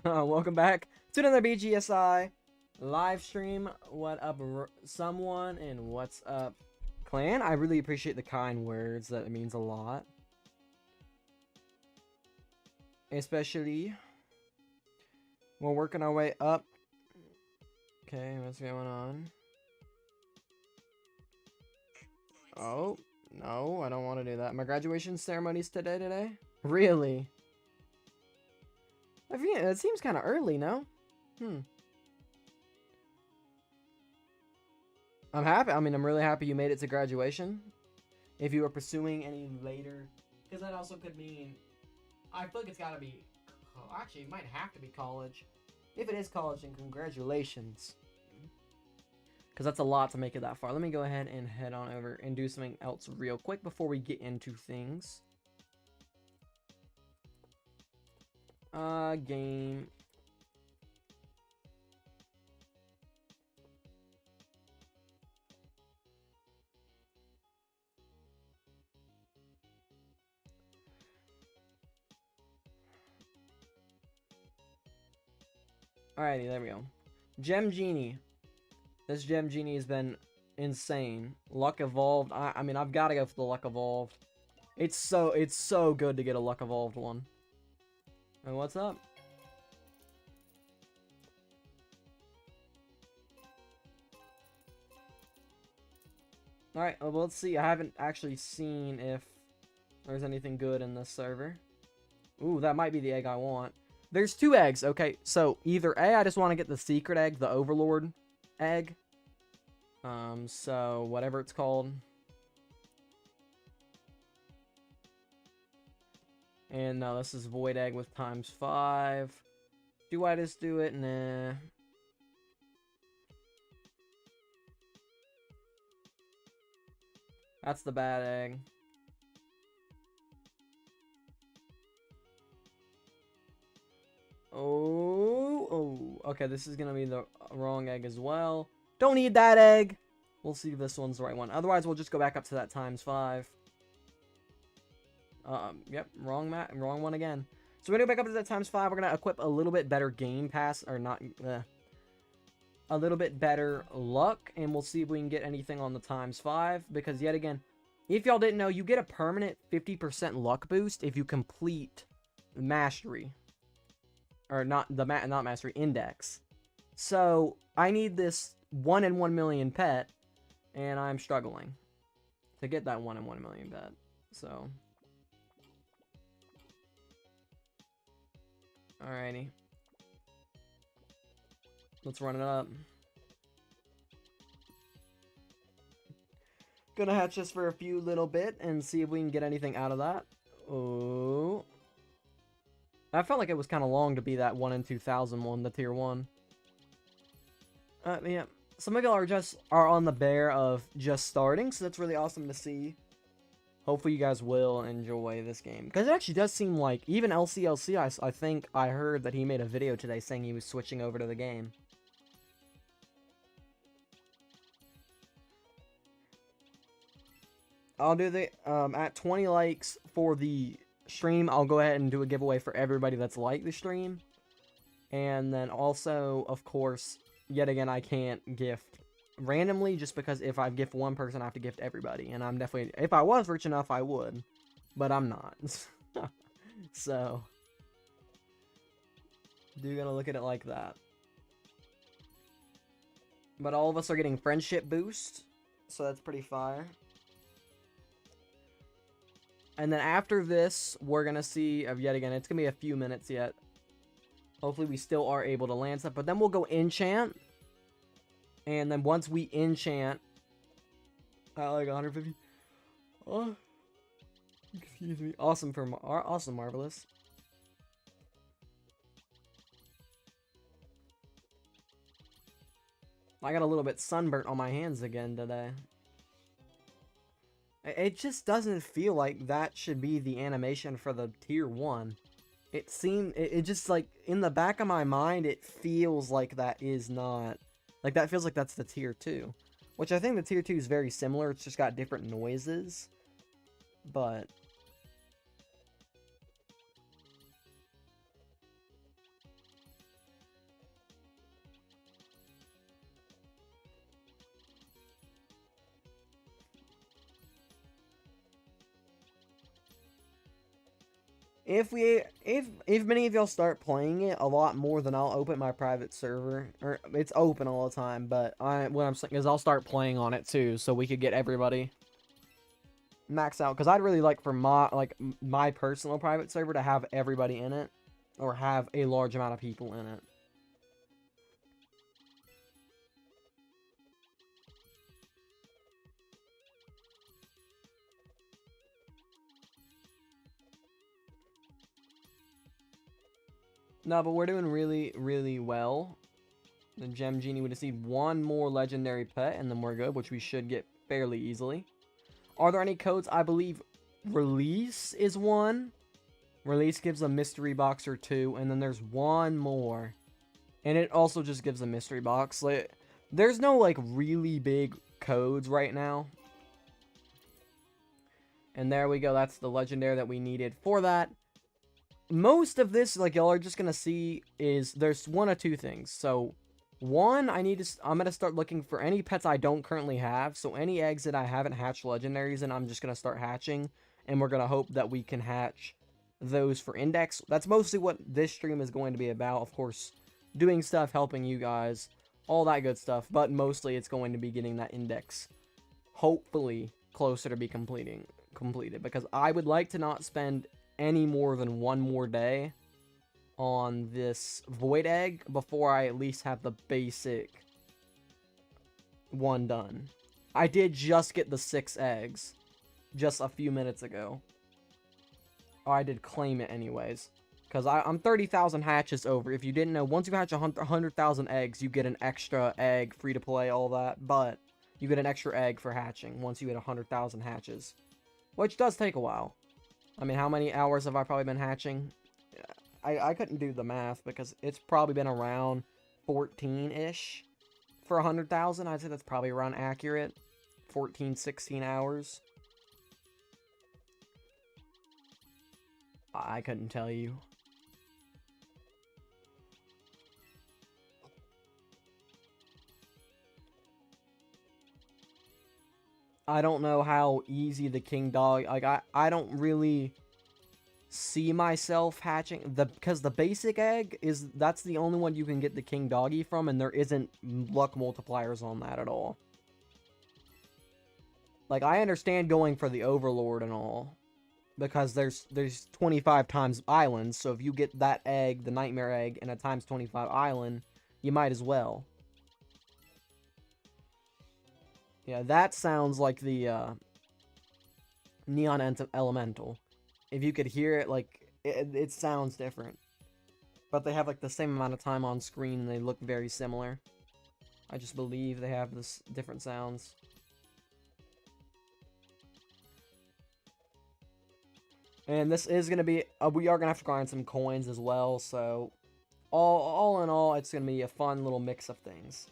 Welcome back to another BGSI live stream. What up, someone, and what's up, clan? I really appreciate the kind words. That means a lot. Especially, we're working our way up. Okay, what's going on? Oh, no, I don't want to do that. My graduation ceremony's today? Really? I mean, it seems kind of early, no? I'm happy. I mean, I'm really happy you made it to graduation. If you were pursuing any later, because that also could mean, I feel like it's gotta be, actually, it might have to be college. If it is college, then congratulations. Because that's a lot to make it that far. Let me go ahead and head on over and do something else real quick before we get into things. Game. Alrighty, there we go. Gem Genie. This Gem Genie has been insane. Luck Evolved. I mean, I've got to go for the Luck Evolved. It's so good to get a Luck Evolved one. And what's up? Alright, well, let's see. I haven't actually seen if there's anything good in this server. Ooh, that might be the egg I want. There's two eggs. Okay, so either A, I just want to get the secret egg, the Overlord egg. So whatever it's called. And no, this is Void Egg with ×5. Do I just do it? Nah. That's the bad egg. Oh, okay, this is gonna be the wrong egg as well. Don't need that egg. We'll see if this one's the right one. Otherwise, we'll just go back up to that ×5. Yep, wrong one again. So we're gonna go back up to that ×5. We're gonna equip a little bit better game pass, or not, a little bit better luck, and we'll see if we can get anything on the ×5. Because yet again, if y'all didn't know, you get a permanent 50% luck boost if you complete mastery. Or not mastery, index. So I need this 1 in 1 million pet, and I'm struggling to get that 1 in 1 million pet. So, alrighty, let's run it up. Gonna hatch this for a few little bit and see if we can get anything out of that. Oh. I felt like it was kind of long to be that 1 in 2,000 one, the tier 1. Yeah. Some of y'all are on the bear of just starting, so that's really awesome to see. Hopefully you guys will enjoy this game. Because it actually does seem like, even LCLC, I think I heard that he made a video today saying he was switching over to the game. I'll do the, at 20 likes for the stream, I'll go ahead and do a giveaway for everybody that's liked the stream. And then also, of course, yet again, I can't gift randomly, just because if I gift one person, I have to gift everybody. And I'm definitely, if I was rich enough, I would. But I'm not. So, do gonna look at it like that. But all of us are getting friendship boost, so that's pretty fire. And then after this, we're gonna see, yet again, it's gonna be a few minutes yet. Hopefully we still are able to land stuff, but then we'll go enchant. And then once we enchant, like 150. Oh, excuse me. Awesome awesome, marvelous. I got a little bit sunburnt on my hands again today. It just doesn't feel like that should be the animation for the tier 1. It just, like, in the back of my mind, it feels like that is not, like, that feels like that's the tier 2. Which I think the tier 2 is very similar, it's just got different noises. But If many of y'all start playing it a lot more, then I'll open my private server. Or it's open all the time, but what I'm saying is I'll start playing on it too, so we could get everybody max out. Because I'd really like for my personal private server to have everybody in it, or have a large amount of people in it. No, but we're doing really, really well. The Gem Genie would receive one more legendary pet, and then we're good, which we should get fairly easily. Are there any codes? I believe Release is one. Release gives a mystery box or two, and then there's one more. And it also just gives a mystery box. Like, there's no, like, really big codes right now. And there we go. That's the legendary that we needed for that. Most of this, like, y'all are just gonna see is there's one of two things. So, one, I'm gonna start looking for any pets I don't currently have. So, any eggs that I haven't hatched legendaries, and I'm just gonna start hatching. And we're gonna hope that we can hatch those for index. That's mostly what this stream is going to be about. Of course, doing stuff, helping you guys, all that good stuff. But mostly it's going to be getting that index, hopefully, closer to be completed. Because I would like to not spend any more than one more day on this void egg before I at least have the basic one done. I did just get the 6 eggs just a few minutes ago. Oh, I did claim it anyways, because I'm 30,000 hatches over. If you didn't know, once you hatch 100,000 eggs, you get an extra egg, free to play, all that, but you get an extra egg for hatching once you hit 100,000 hatches, which does take a while. I mean, how many hours have I probably been hatching? I couldn't do the math, because it's probably been around 14-ish for 100,000. I'd say that's probably around accurate. 14, 16 hours. I couldn't tell you. I don't know how easy the king dog, like, I don't really see myself hatching because the basic egg that's the only one you can get the king doggy from, and there isn't luck multipliers on that at all. Like, I understand going for the overlord and all, because there's 25 times islands, so if you get that egg, the nightmare egg, and a times 25 island, you might as well. Yeah, that sounds like the Neon Elemental. If you could hear it, like, it sounds different. But they have, like, the same amount of time on screen, and they look very similar. I just believe they have this different sounds. And this is going to be, we are going to have to grind some coins as well, so all in all, it's going to be a fun little mix of things.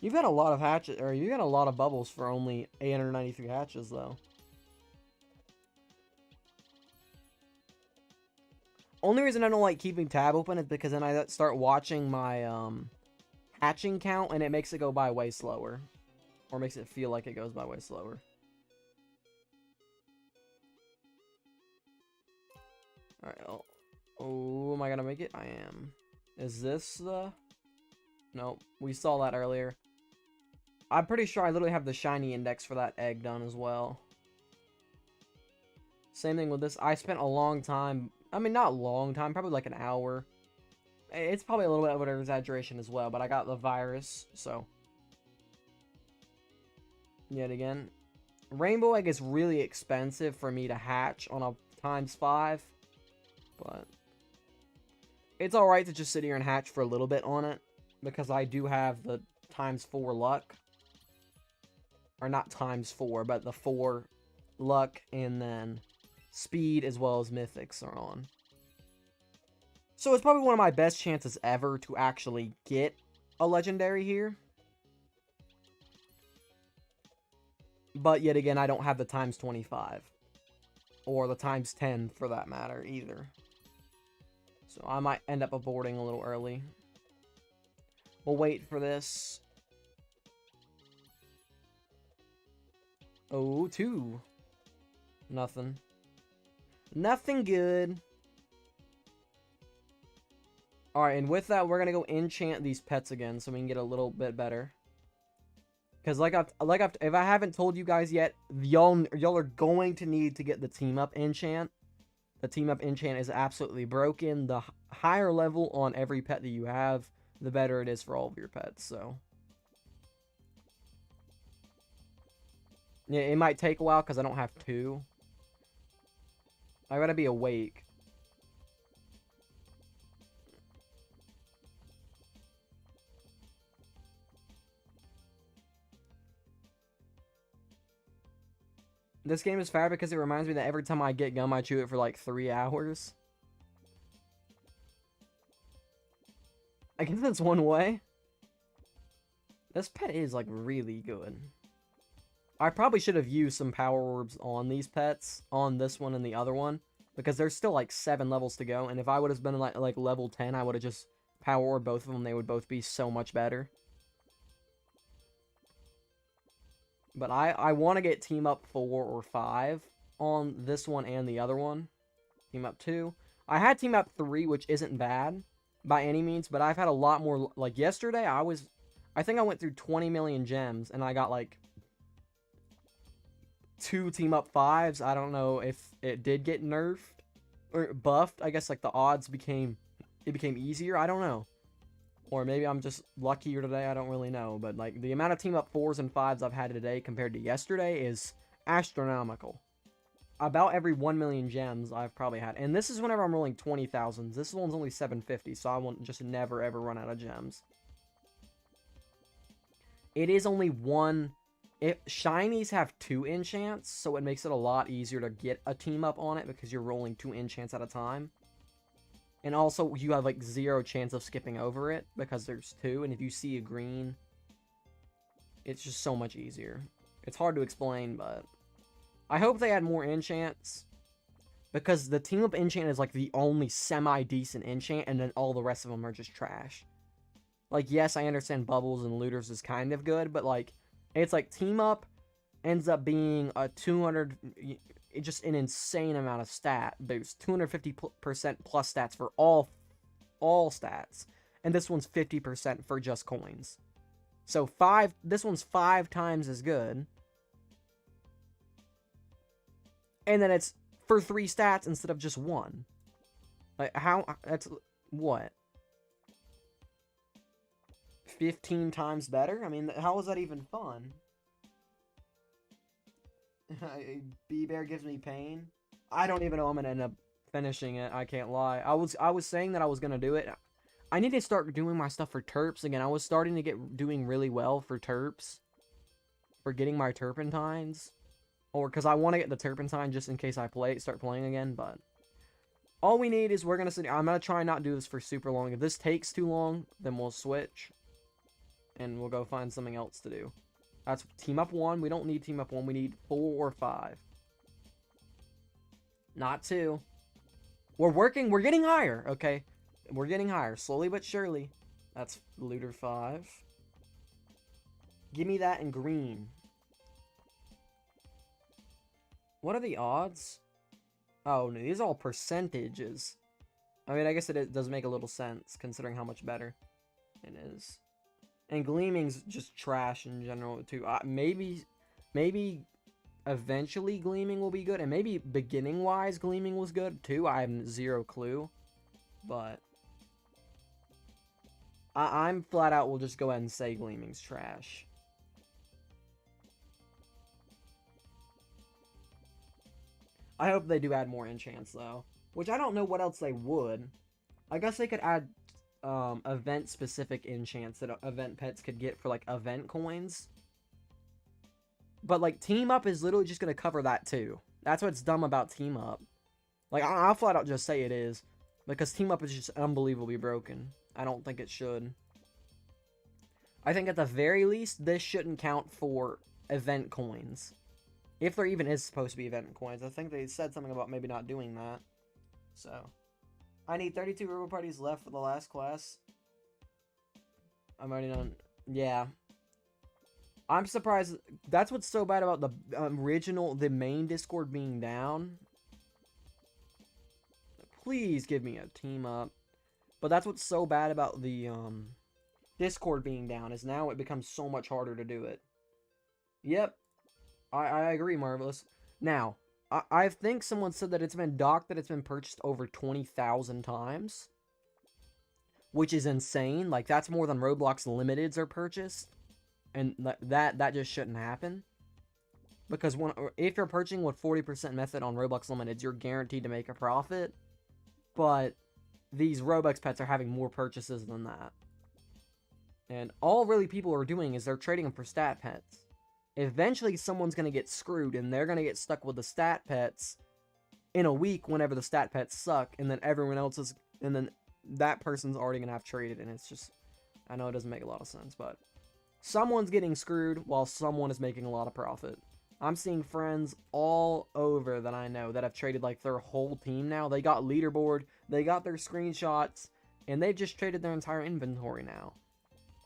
You've got a lot of hatches, or you got a lot of bubbles for only 893 hatches, though. Only reason I don't like keeping tab open is because then I start watching my hatching count, and it makes it go by way slower. Or makes it feel like it goes by way slower. Alright, oh, am I gonna make it? I am. Is this the... Nope, we saw that earlier. I'm pretty sure I literally have the shiny index for that egg done as well. Same thing with this. I spent a long time... I mean, not a long time, probably like an hour. It's probably a little bit of an exaggeration as well, but I got the virus, so... Yet again. Rainbow egg is really expensive for me to hatch on a ×5, but... It's alright to just sit here and hatch for a little bit on it, because I do have the ×4 luck. Or not ×4, but the 4 luck, and then speed as well as mythics are on. So it's probably one of my best chances ever to actually get a legendary here. But yet again, I don't have the ×25. Or the ×10 for that matter either. So I might end up aborting a little early. We'll wait for this. Oh, 2. Nothing. Nothing good. Alright, and with that, we're gonna go enchant these pets again so we can get a little bit better. Because if I haven't told you guys yet, y'all are going to need to get the team up enchant. The team up enchant is absolutely broken. The higher level on every pet that you have, the better it is for all of your pets, so. Yeah, it might take a while because I don't have 2. I gotta be awake. This game is fire because it reminds me that every time I get gum, I chew it for like 3 hours. I guess that's one way. This pet is like really good. I probably should have used some power orbs on these pets, on this one and the other one, because there's still like 7 levels to go, and if I would have been like level 10, I would have just power orb both of them. They would both be so much better. But I want to get team up 4 or 5 on this one and the other one. Team up 2. I had team up 3, which isn't bad by any means, but I've had a lot more. Like yesterday, I think I went through 20 million gems, and I got like 2 team up 5s. I don't know if it did get nerfed or buffed. I guess like the odds became easier. I don't know. Or maybe I'm just luckier today, I don't really know. But like the amount of team up 4s and 5s I've had today compared to yesterday is astronomical. About every 1 million gems I've probably had. And this is whenever I'm rolling 20,000s. This one's only 750, so I won't just never ever run out of gems. It is only one. Shinies have 2 enchants, so it makes it a lot easier to get a team up on it because you're rolling 2 enchants at a time. And also, you have, like, 0 chance of skipping over it, because there's 2, and if you see a green, it's just so much easier. It's hard to explain, but I hope they add more enchants, because the team up enchant is, like, the only semi-decent enchant, and then all the rest of them are just trash. Like, yes, I understand Bubbles and Looters is kind of good, but, like, it's like team up ends up being a 200... just an insane amount of stat boost. 250% plus stats for all stats. And this one's 50% for just coins. So this one's 5 times as good. And then it's for 3 stats instead of just 1. Like, that's, what? 15 times better? I mean, how is that even fun? B-Bear gives me pain. I don't even know I'm gonna end up finishing it. I can't lie. I was saying that I was gonna do it. I need to start doing my stuff for terps again. I was starting to get doing really well for terps. For getting my turpentines. Or because I want to get the turpentine just in case I start playing again, but all we need is I'm gonna try not do this for super long. If this takes too long, then we'll switch. And we'll go find something else to do. That's team up 1. We don't need team up 1. We need 4 or 5. Not 2. We're getting higher, okay? We're getting higher, slowly but surely. That's Looter 5. Give me that in green. What are the odds? Oh, no, these are all percentages. I mean, I guess it does make a little sense, considering how much better it is. And Gleaming's just trash in general, too. Maybe eventually Gleaming will be good. And maybe beginning-wise Gleaming was good, too. I have 0 clue. But I'm flat out will just go ahead and say Gleaming's trash. I hope they do add more enchants, though. Which I don't know what else they would. I guess they could add event-specific enchants that event pets could get for, like, event coins. But, like, Team Up is literally just going to cover that, too. That's what's dumb about Team Up. Like, I'll flat out just say it is. Because Team Up is just unbelievably broken. I don't think it should. I think at the very least, this shouldn't count for event coins. If there even is supposed to be event coins. I think they said something about maybe not doing that. So, I need 32 Robo Parties left for the last class. I'm already on. Yeah. I'm surprised. That's what's so bad about the the main Discord being down. Please give me a team up. But that's what's so bad about the Discord being down, is now it becomes so much harder to do it. Yep. I agree, Marvelous. Now, I think someone said that it's been docked, that it's been purchased over 20,000 times. Which is insane. Like, that's more than Roblox Limiteds are purchased. And that just shouldn't happen. Because if you're purchasing with 40% method on Roblox Limiteds, you're guaranteed to make a profit. But these Robux pets are having more purchases than that. And all really people are doing is they're trading them for stat pets. Eventually, someone's going to get screwed, and they're going to get stuck with the stat pets in a week whenever the stat pets suck, and then everyone else is... And then that person's already going to have traded, and it's just... I know it doesn't make a lot of sense, but... Someone's getting screwed while someone is making a lot of profit. I'm seeing friends all over that I know that have traded like their whole team now. They got leaderboard, they got their screenshots, and they've just traded their entire inventory now.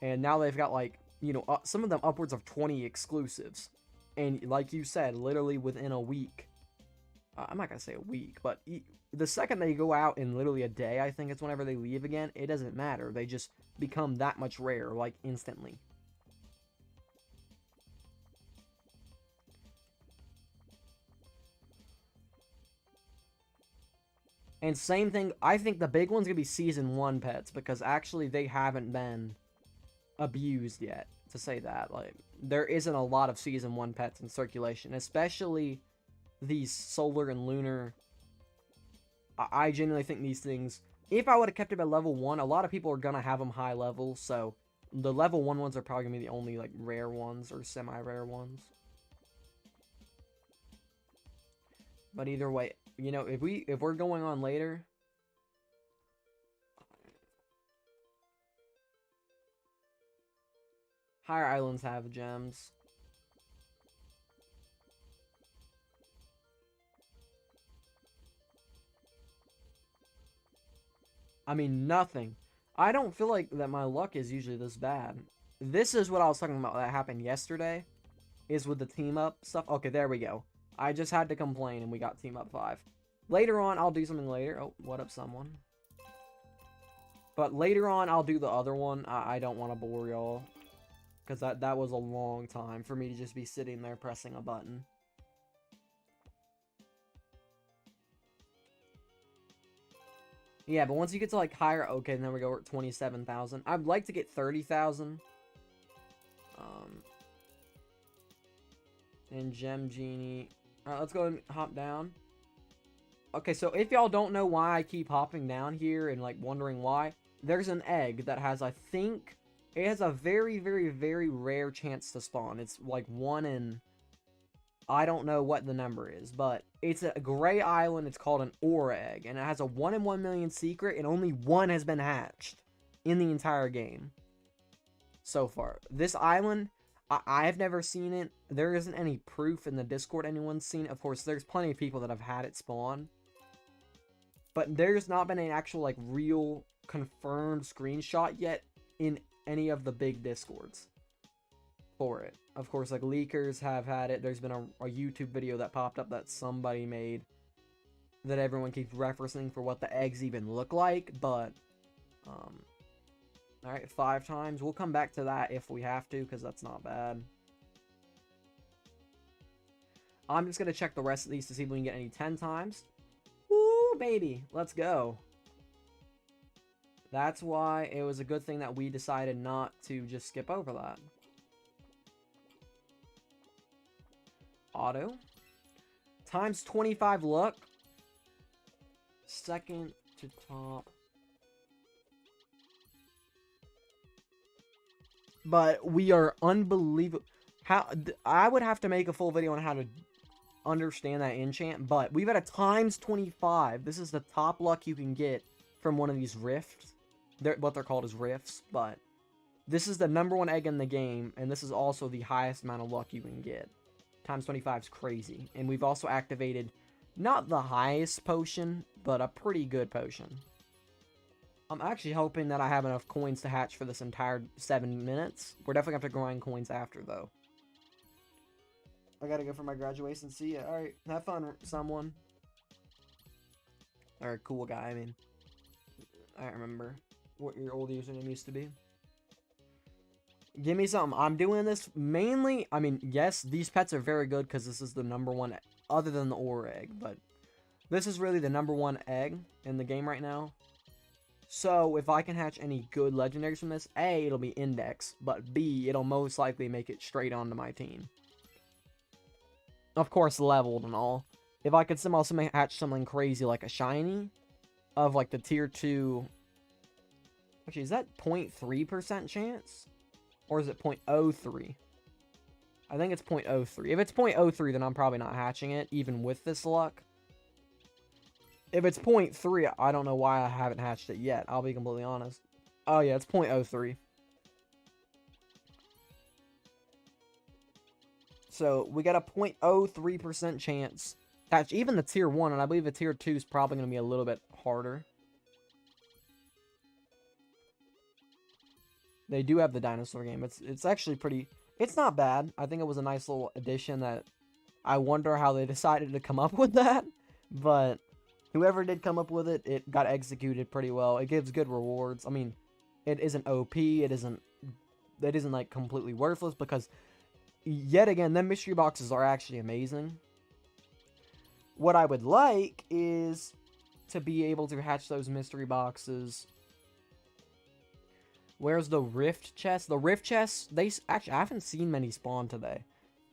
And now they've got like, you know, some of them upwards of 20 exclusives. And like you said, literally within a week. I'm not going to say a week, but the second they go out in literally a day, I think it's whenever they leave again, it doesn't matter. They just become that much rare, like instantly. And same thing, I think the big one's going to be Season 1 pets, because actually they haven't been abused yet, to say that. Like, there isn't a lot of Season 1 pets in circulation, especially these solar and lunar. I genuinely think these things, if I would have kept it at level 1, a lot of people are going to have them high level, so the level 1 ones are probably going to be the only, like, rare ones, or semi-rare ones. But either way, you know, if we're going on later, higher islands have gems. I mean, nothing. I don't feel like that my luck is usually this bad. This is what I was talking about that happened yesterday, is with the team up stuff. Okay, there we go. I just had to complain, and we got team up 5. Later on, I'll do something later. Oh, what up, someone? But later on, I'll do the other one. I don't want to bore y'all, because that was a long time for me to just be sitting there pressing a button. Yeah, but once you get to, like, higher... Okay, and then we go at 27,000. I'd like to get 30,000. And Gem Genie... Alright, let's go and hop down. Okay, so if y'all don't know why I keep hopping down here and, like, wondering why, there's an egg that has, I think... It has a very, very, very rare chance to spawn. It's, like, 1 in... I don't know what the number is, but it's a gray island. It's called an ore egg, and it has a 1 in 1 million secret, and only 1 has been hatched in the entire game so far. This island, I've never seen it. There isn't any proof in the Discord anyone's seen it. Of course, there's plenty of people that have had it spawn, but there's not been an actual, like, real confirmed screenshot yet in any of the big Discords for it. Of course, like, leakers have had it. There's been a YouTube video that popped up that somebody made that everyone keeps referencing for what the eggs even look like, but, alright, 5 times. We'll come back to that if we have to, because that's not bad. I'm just going to check the rest of these to see if we can get any 10 times. Woo, baby. Let's go. That's why it was a good thing that we decided not to just skip over that. Auto. Times 25 luck. Second to top. But we are unbelievable. I would have to make a full video on how to understand that enchant, but we've had a times 25. This is the top luck you can get from one of these rifts. What they're called is rifts, but this is the #1 egg in the game, and this is also the highest amount of luck you can get. Times 25 is crazy. And we've also activated not the highest potion, but a pretty good potion. I'm actually hoping that I have enough coins to hatch for this entire 7 minutes. We're definitely going to have to grind coins after, though. I gotta go for my graduation. See ya. Alright, have fun, someone. Or cool guy, I mean. I don't remember what your old username used to be. Give me something. I'm doing this mainly, I mean, yes, these pets are very good because this is the #1, other than the ore egg, but this is really the #1 egg in the game right now. So, if I can hatch any good legendaries from this, A, it'll be index, but B, it'll most likely make it straight onto my team. Of course, leveled and all. If I could somehow hatch something crazy like a shiny of like the tier 2... Actually, is that 0.3% chance? Or is it 0.03? I think it's 0.03. If it's 0.03, then I'm probably not hatching it, even with this luck. If it's 0.3, I don't know why I haven't hatched it yet. I'll be completely honest. Oh, yeah, it's 0.03. So, we got a 0.03% chance to hatch even the tier 1, and I believe the tier 2 is probably going to be a little bit harder. They do have the dinosaur game. It's actually pretty... It's not bad. I think it was a nice little addition that... I wonder how they decided to come up with that. But... whoever did come up with it, it got executed pretty well. It gives good rewards. I mean, it isn't OP. It isn't like completely worthless because, yet again, them mystery boxes are actually amazing. What I would like is to be able to hatch those mystery boxes. Where's the rift chest? The rift chest, actually, I haven't seen many spawn today,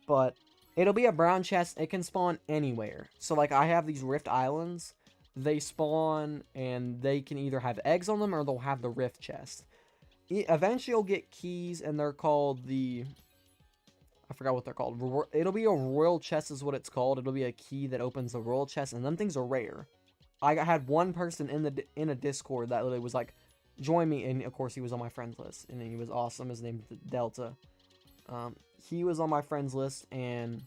but it'll be a brown chest. It can spawn anywhere. So, like, I have these rift islands. They spawn, and they can either have eggs on them, or they'll have the rift chest. Eventually, you'll get keys, and they're called the... I forgot what they're called. It'll be a royal chest is what it's called. It'll be a key that opens the royal chest, and them things are rare. I had one person in a Discord that literally was like, join me, and of course, he was on my friends list, and he was awesome. His name is Delta. He was on my friends list, and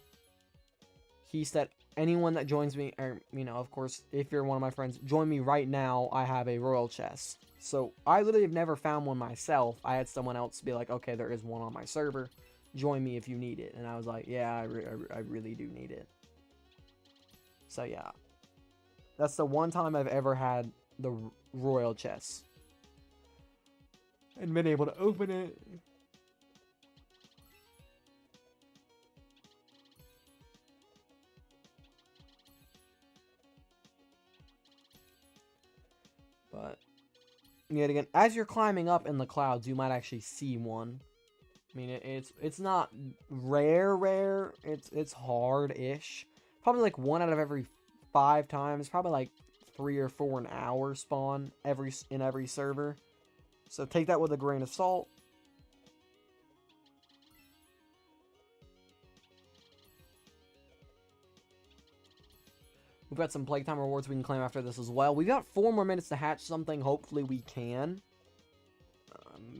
he said, anyone that joins me, or, you know, of course, if you're one of my friends, join me right now. I have a royal chest. So, I literally have never found one myself. I had someone else be like, okay, there is one on my server. Join me if you need it. And I was like, yeah, I really do need it. So, yeah. That's the one time I've ever had the royal chest. And been able to open it. But, yet again, as you're climbing up in the clouds, you might actually see one. I mean, it's not rare. It's hard-ish. Probably like 1 out of every 5 times. Probably like 3 or 4 an hour spawn in every server. So take that with a grain of salt. We've got some playtime rewards we can claim after this as well. We've got 4 more minutes to hatch something. Hopefully we can.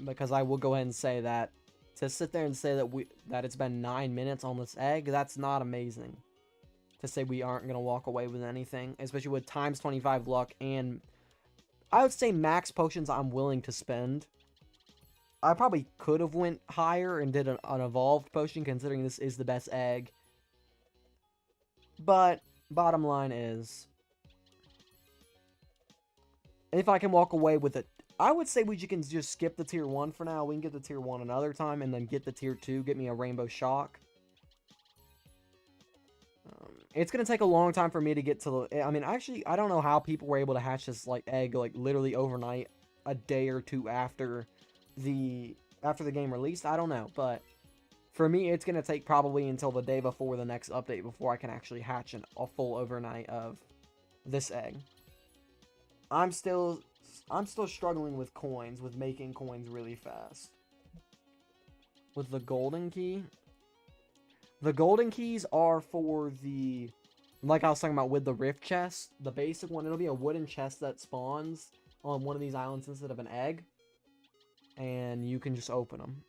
Because I will go ahead and say that to sit there and say that it's been 9 minutes on this egg, that's not amazing. To say we aren't going to walk away with anything, especially with times 25 luck and I would say max potions I'm willing to spend. I probably could have went higher and did an evolved potion considering this is the best egg. But bottom line is, if I can walk away with it, I would say we can just skip the tier 1 for now. We can get the tier 1 another time and then get the tier 2. Get me a rainbow shock. It's going to take a long time for me to get to the... I mean, actually, I don't know how people were able to hatch this like egg like literally overnight, a day or 2 after the game released. I don't know, but for me, it's going to take probably until the day before the next update before I can actually hatch a full overnight of this egg. I'm still struggling with coins, with making coins really fast. With the golden key. The golden keys are for the, like I was talking about with the rift chest, the basic one. It'll be a wooden chest that spawns on one of these islands instead of an egg. And you can just open them.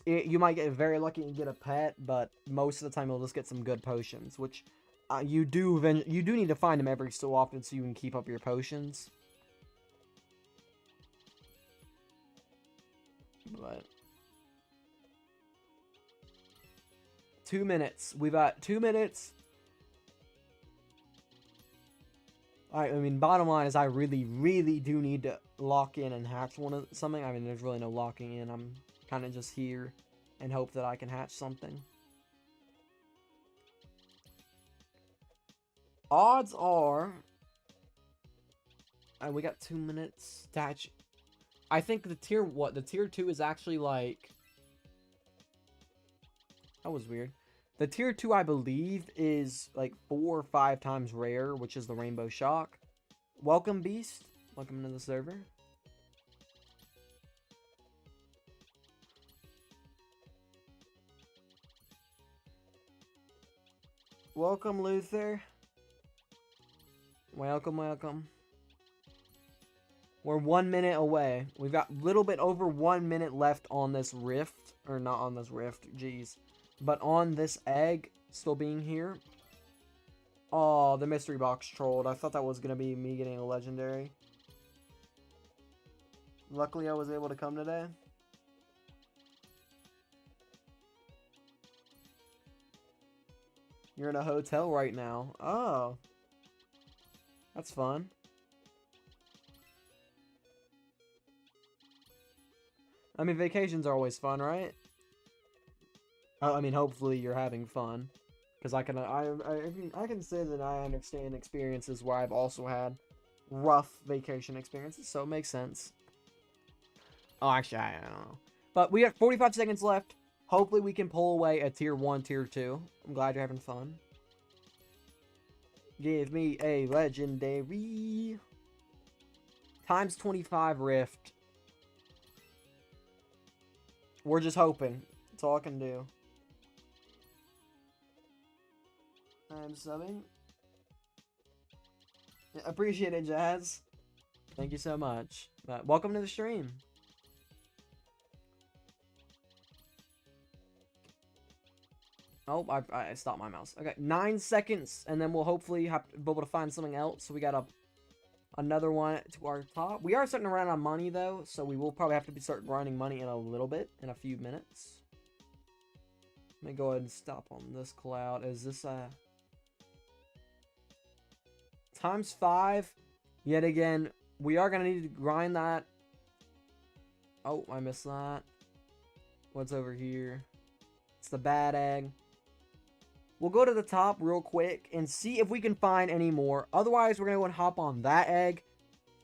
You might get very lucky and get a pet, but most of the time you'll just get some good potions, which you do need to find them every so often so you can keep up your potions. but 2 minutes. We've got 2 minutes. I mean, bottom line is I really, really do need to lock in and hatch something. I mean, there's really no locking in. I'm kind of just here and hope that I can hatch something. Odds are... we got 2 minutes to hatch. I think the tier... What? The tier 2 is actually like... That was weird. The tier 2, I believe, is like 4 or 5 times rare, which is the Rainbow Shock. Welcome, Beast. Welcome to the server. Welcome, Luther. Welcome, welcome. We're 1 minute away. We've got a little bit over 1 minute left on this rift. Or not on this rift, jeez. But on this egg still being here. Oh, the mystery box trolled. I thought that was going to be me getting a legendary. Luckily, I was able to come today. You're in a hotel right now. Oh. That's fun. I mean, vacations are always fun, right? I mean, hopefully you're having fun, because I can say that I understand experiences where I've also had rough vacation experiences, so it makes sense. Oh, actually, I don't know. But we have 45 seconds left. Hopefully we can pull away a tier 1, tier 2. I'm glad you're having fun. Give me a legendary. Times 25 rift. We're just hoping. That's all I can do. I'm subbing. Appreciate it, Jazz. Thank you so much. Welcome to the stream. Oh, I stopped my mouse. Okay, 9 seconds, and then we'll hopefully be able to find something else. So we got another one to our top. We are starting to run out of money, though, so we will probably have to start grinding money in a little bit, in a few minutes. Let me go ahead and stop on this cloud. Is this times 5? Yet again, we are going to need to grind that. Oh, I missed that. What's over here? It's the bad egg. We'll go to the top real quick and see if we can find any more. Otherwise, we're going to go and hop on that egg.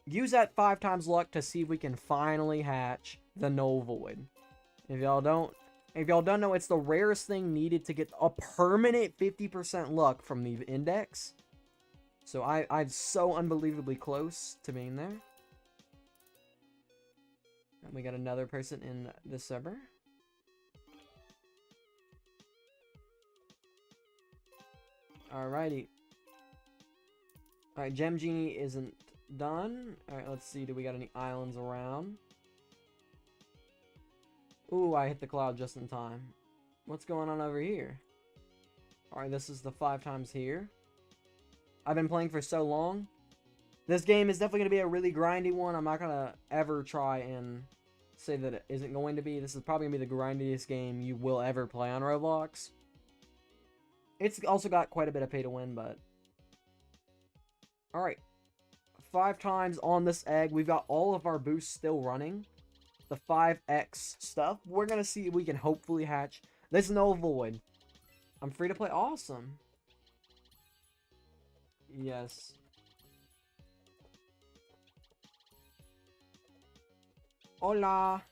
Use that 5 times luck to see if we can finally hatch the Null Void. If y'all don't know, it's the rarest thing needed to get a permanent 50% luck from the index. So I'm so unbelievably close to being there. And we got another person in the server. Alrighty. Alright, Gem Genie isn't done. Alright, let's see. Do we got any islands around? Ooh, I hit the cloud just in time. What's going on over here? Alright, this is the 5 times here. I've been playing for so long. This game is definitely going to be a really grindy one. I'm not going to ever try and say that it isn't going to be. This is probably going to be the grindiest game you will ever play on Roblox. It's also got quite a bit of pay to win, but... Alright. 5 times on this egg. We've got all of our boosts still running. The 5x stuff. We're going to see if we can hopefully hatch this Null Void. I'm free to play. Awesome. Yes. Hola.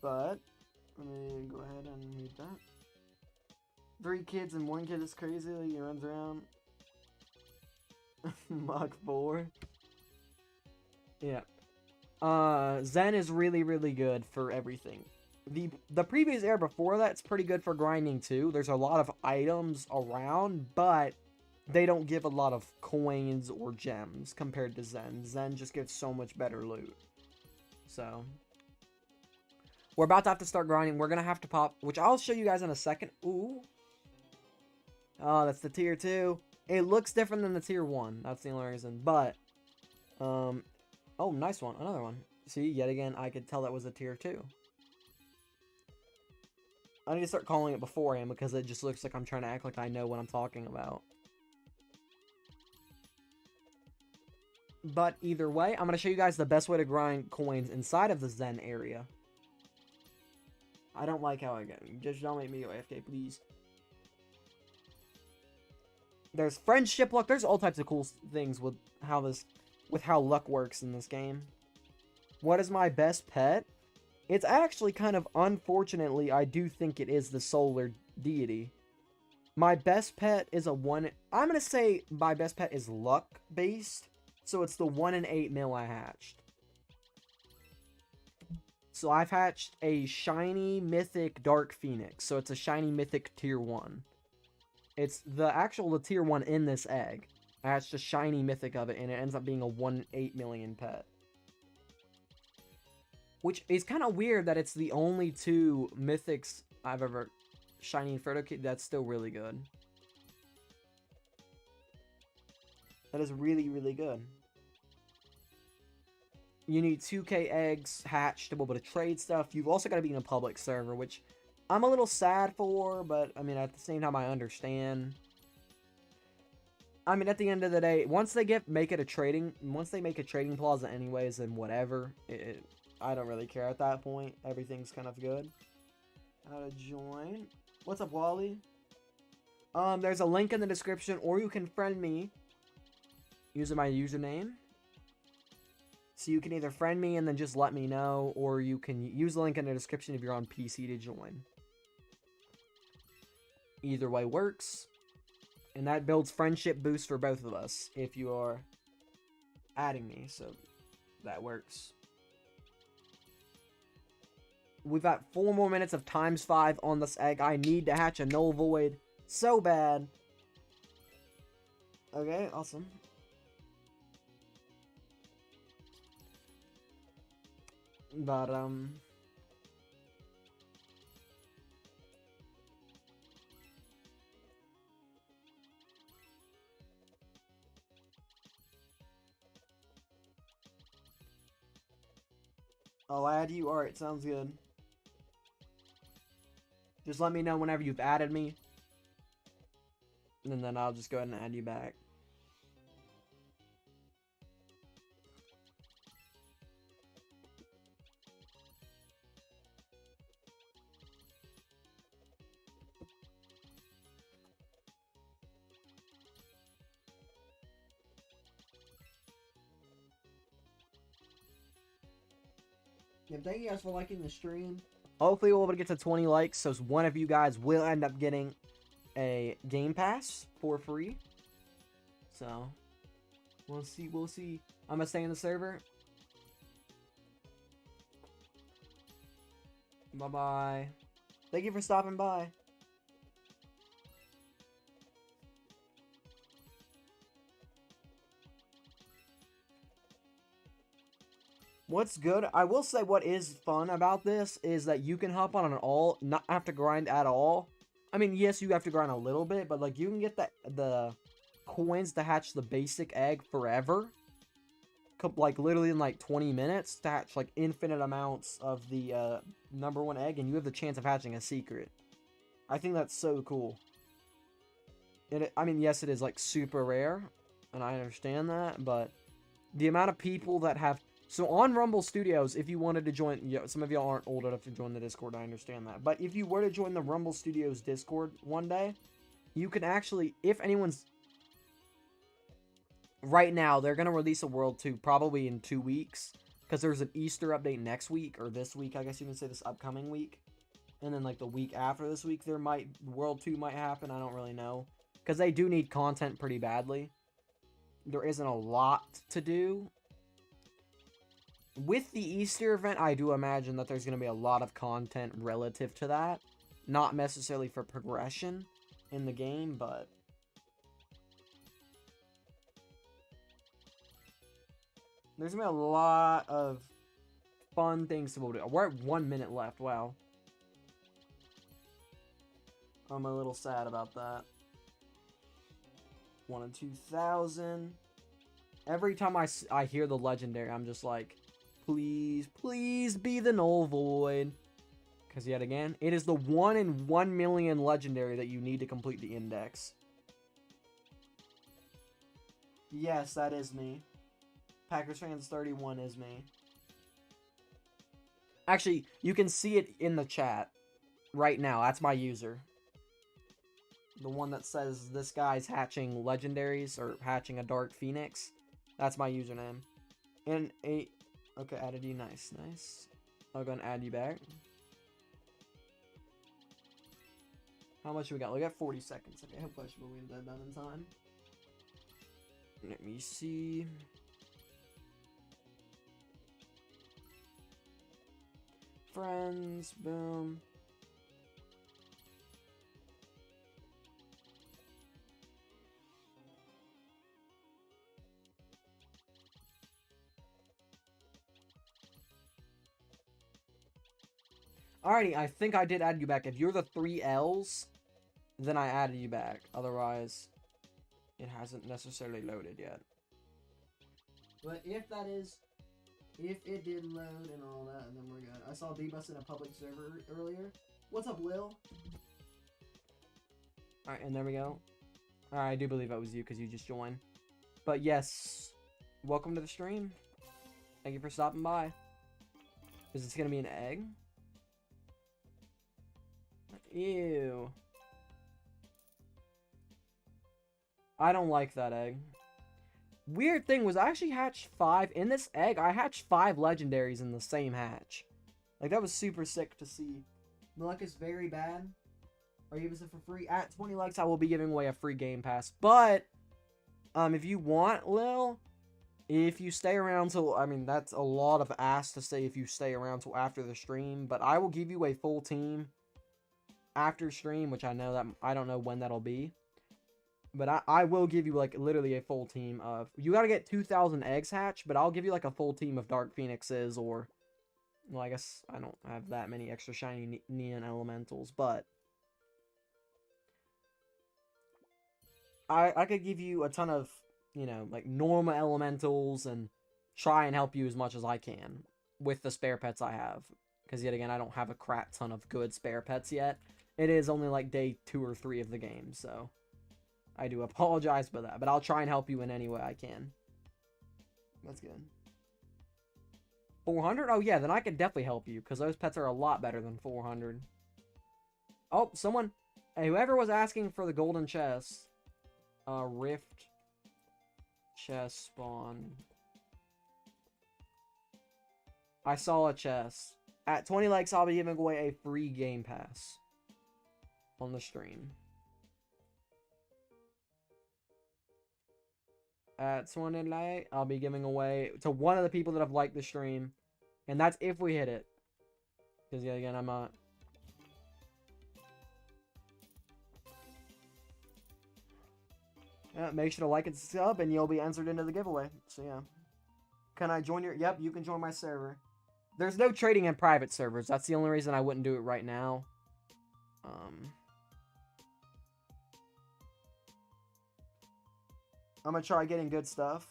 But, let me go ahead and mute that. 3 kids and 1 kid is crazy. He runs around. Mach 4. Yeah. Zen is really, really good for everything. The previous era before that's pretty good for grinding too. There's a lot of items around, but they don't give a lot of coins or gems compared to Zen. Zen just gives so much better loot. So, we're about to have to start grinding. We're going to have to pop, which I'll show you guys in a second. Ooh. Oh, that's the tier 2. It looks different than the tier 1. That's the only reason. But, oh, nice one. Another one. See, yet again, I could tell that was a tier 2. I need to start calling it beforehand because it just looks like I'm trying to act like I know what I'm talking about. But either way, I'm going to show you guys the best way to grind coins inside of the Zen area. I don't like how I get. Just don't make me go AFK, please. There's friendship luck. There's all types of cool things with how luck works in this game. What is my best pet? It's actually kind of, unfortunately, I do think it is the solar deity. My best pet is a 1... I'm going to say my best pet is luck-based. So it's the 1 in 8 mil I hatched. So I've hatched a shiny mythic dark phoenix. So it's a shiny mythic tier 1. It's the tier 1 in this egg. I hatched a shiny mythic of it, and it ends up being a 1 in 8 million pet. Which is kind of weird that it's the only 2 mythics I've ever... Shiny Inferno Kid, that's still really good. That is really, really good. You need 2k eggs hatched to be able to trade stuff. You've also got to be in a public server, which I'm a little sad for, but I mean, at the same time, I understand. I mean, at the end of the day, once they make it a trading plaza anyways, then whatever. I don't really care at that point. Everything's kind of good. How to join? What's up, Wally? There's a link in the description, or you can friend me using my username. So you can either friend me and then just let me know, or you can use the link in the description if you're on PC to join. Either way works. And that builds friendship boost for both of us if you are adding me, so that works. We've got 4 more minutes of ×5 on this egg. I need to hatch a null void so bad. Okay, awesome. But, I'll add you. Alright, sounds good. Just let me know whenever you've added me. And then I'll just go ahead and add you back. Yeah, thank you guys for liking the stream. Hopefully we'll be able to get to 20 likes, so one of you guys will end up getting a Game Pass for free. So, we'll see. I'm gonna stay in the server. Bye-bye. Thank you for stopping by. What's good, I will say what is fun about this is that you can hop on not have to grind at all. I mean, yes, you have to grind a little bit, but like you can get the coins to hatch the basic egg forever. Like literally in like 20 minutes to hatch like infinite amounts of the #1 egg, and you have the chance of hatching a secret. I think that's so cool. I mean, yes, it is like super rare, and I understand that, but the amount of people that have... So on Rumble Studios, if you wanted to join, some of y'all aren't old enough to join the Discord, I understand that. But if you were to join the Rumble Studios Discord one day, you can actually, if anyone's... Right now, they're going to release a World 2 probably in 2 weeks. Because there's an Easter update next week, or this week, I guess you can say this upcoming week. And then like the week after this week, World 2 might happen, I don't really know. Because they do need content pretty badly. There isn't a lot to do. With the Easter event, I do imagine that there's going to be a lot of content relative to that. Not necessarily for progression in the game, but... There's going to be a lot of fun things to do. We're at 1 minute left, wow. I'm a little sad about that. 1 in 2,000. Every time I hear the legendary, I'm just like... please, please be the null void. Because yet again, it is the 1 in 1 million legendary that you need to complete the index. Yes, that is me. Packers fans 31 is me. Actually, you can see it in the chat right now. That's my user. The one that says this guy's hatching legendaries or hatching a dark phoenix. That's my username. And a okay, added you. Nice, nice. I'll go and add you back. How much we got? We got 40 seconds. Okay, hopefully we'll get that done in time. Let me see. Friends, boom. Alrighty, I think I did add you back. If you're the 3 L's, then I added you back. Otherwise, it hasn't necessarily loaded yet. But if that is, if it did load and all that, then we're good. I saw D-Bus in a public server earlier. What's up, Lil? Alright, and there we go. Alright, I do believe that was you because you just joined. But yes, welcome to the stream. Thank you for stopping by. Is this going to be an egg? Ew. I don't like that egg. Weird thing was I actually hatched 5 in this egg. I hatched 5 legendaries in the same hatch. Like, that was super sick to see. The luck is very bad. Are you giving it for free? At 20 likes, I will be giving away a free game pass. But if you want, Lil, if you stay around till, I mean, that's a lot of ask to say if you stay around till after the stream. But I will give you a full team after stream, which I know that I don't know when that'll be, but I will give you like literally a full team of, you got to get 2,000 eggs hatched, but I'll give you like a full team of dark phoenixes, or well, I guess I don't have that many extra shiny neon elementals, but I could give you a ton of, you know, like normal elementals and try and help you as much as I can with the spare pets I have, because yet again I don't have a crap ton of good spare pets yet. It is only like day 2 or 3 of the game, so I do apologize for that, but I'll try and help you in any way I can. That's good. 400? Oh yeah, then I can definitely help you, because those pets are a lot better than 400. Oh, someone, hey, whoever was asking for the golden chest, rift chest spawn. I saw a chest. At 20 likes, I'll be giving away a free game pass on the stream. At 20 likes, I'll be giving away to one of the people that have liked the stream, and that's if we hit it. Because yeah, again, I'm not. Make sure to like and sub, and you'll be entered into the giveaway. So yeah, can I join your? Yep, you can join my server. There's no trading in private servers. That's the only reason I wouldn't do it right now. I'm gonna try getting good stuff.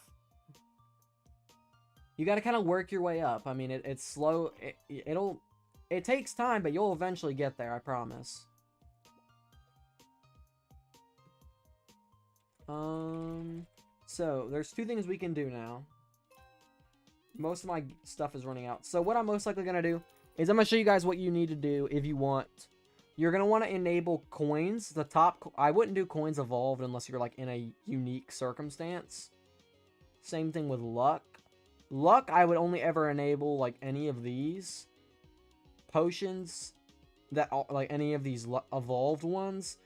You gotta kind of work your way up. I mean, it's slow. It takes time, but you'll eventually get there. I promise. So there's 2 things we can do now. Most of my stuff is running out. So what I'm most likely gonna do is I'm gonna show you guys what you need to do if you want. You're going to want to enable coins. The top, I wouldn't do coins evolved unless you're like in a unique circumstance. Same thing with luck. Luck, I would only ever enable like any of these. Potions, that like any of these evolved ones.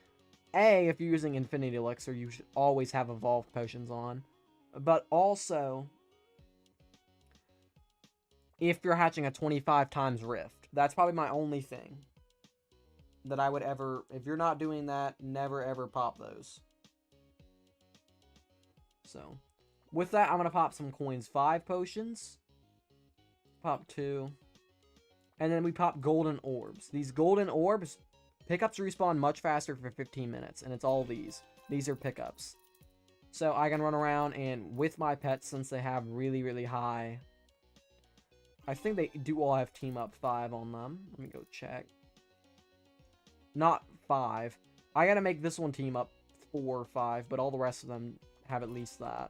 If you're using Infinity Elixir, you should always have evolved potions on. But also, if you're hatching a 25 times rift. That's probably my only thing that I would ever, if you're not doing that, never ever pop those. So, with that, I'm going to pop some coins. 5 potions. Pop 2. And then we pop golden orbs. These golden orbs, pickups respawn much faster for 15 minutes. And it's all these. These are pickups. So I can run around and with my pets, since they have really, really high I think they do all have team up 5 on them. Let me go check. Not 5. I gotta make this one team up 4 or 5, but all the rest of them have at least that.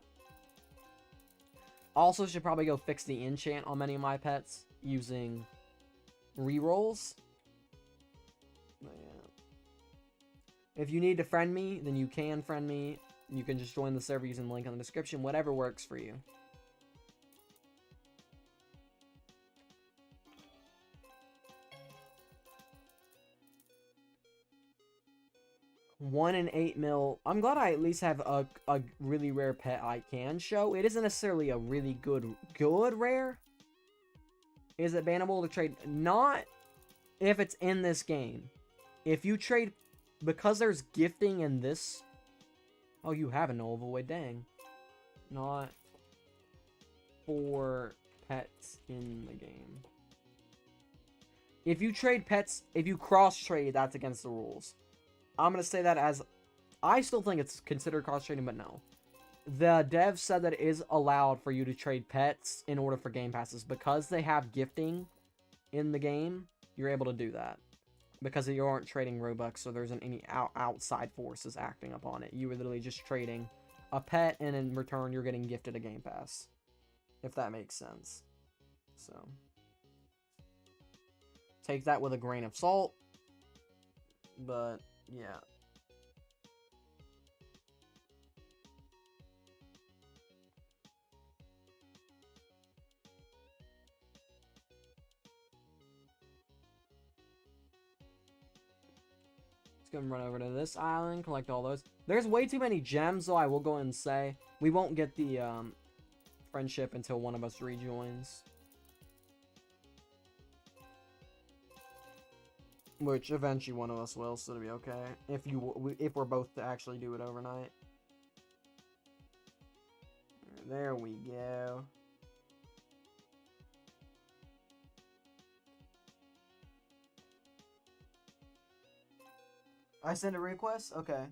Also, should probably go fix the enchant on many of my pets using rerolls. Yeah. If you need to friend me, then you can friend me. You can just join the server using the link in the description. Whatever works for you. One in 8 mil. I'm glad I at least have a really rare pet I can show. It isn't necessarily a really good rare. Is it bannable to trade? Not if it's in this game. If you trade, because there's gifting in this. Oh, you have a null void, dang. Not for pets in the game. If you trade pets, if you cross trade, that's against the rules. I'm going to say that as, I still think it's considered cross-trading, but no. The dev said that it is allowed for you to trade pets in order for game passes. Because they have gifting in the game, you're able to do that. Because you aren't trading Robux, so there isn't any outside forces acting upon it. You were literally just trading a pet, and in return, you're getting gifted a game pass. If that makes sense. So, take that with a grain of salt. But yeah. Let's go and run over to this island, collect all those. There's way too many gems, though, I will go ahead and say. We won't get the friendship until one of us rejoins. Which eventually one of us will, so it'll be okay. If we're both to actually do it overnight. There we go. I send a request? Okay. It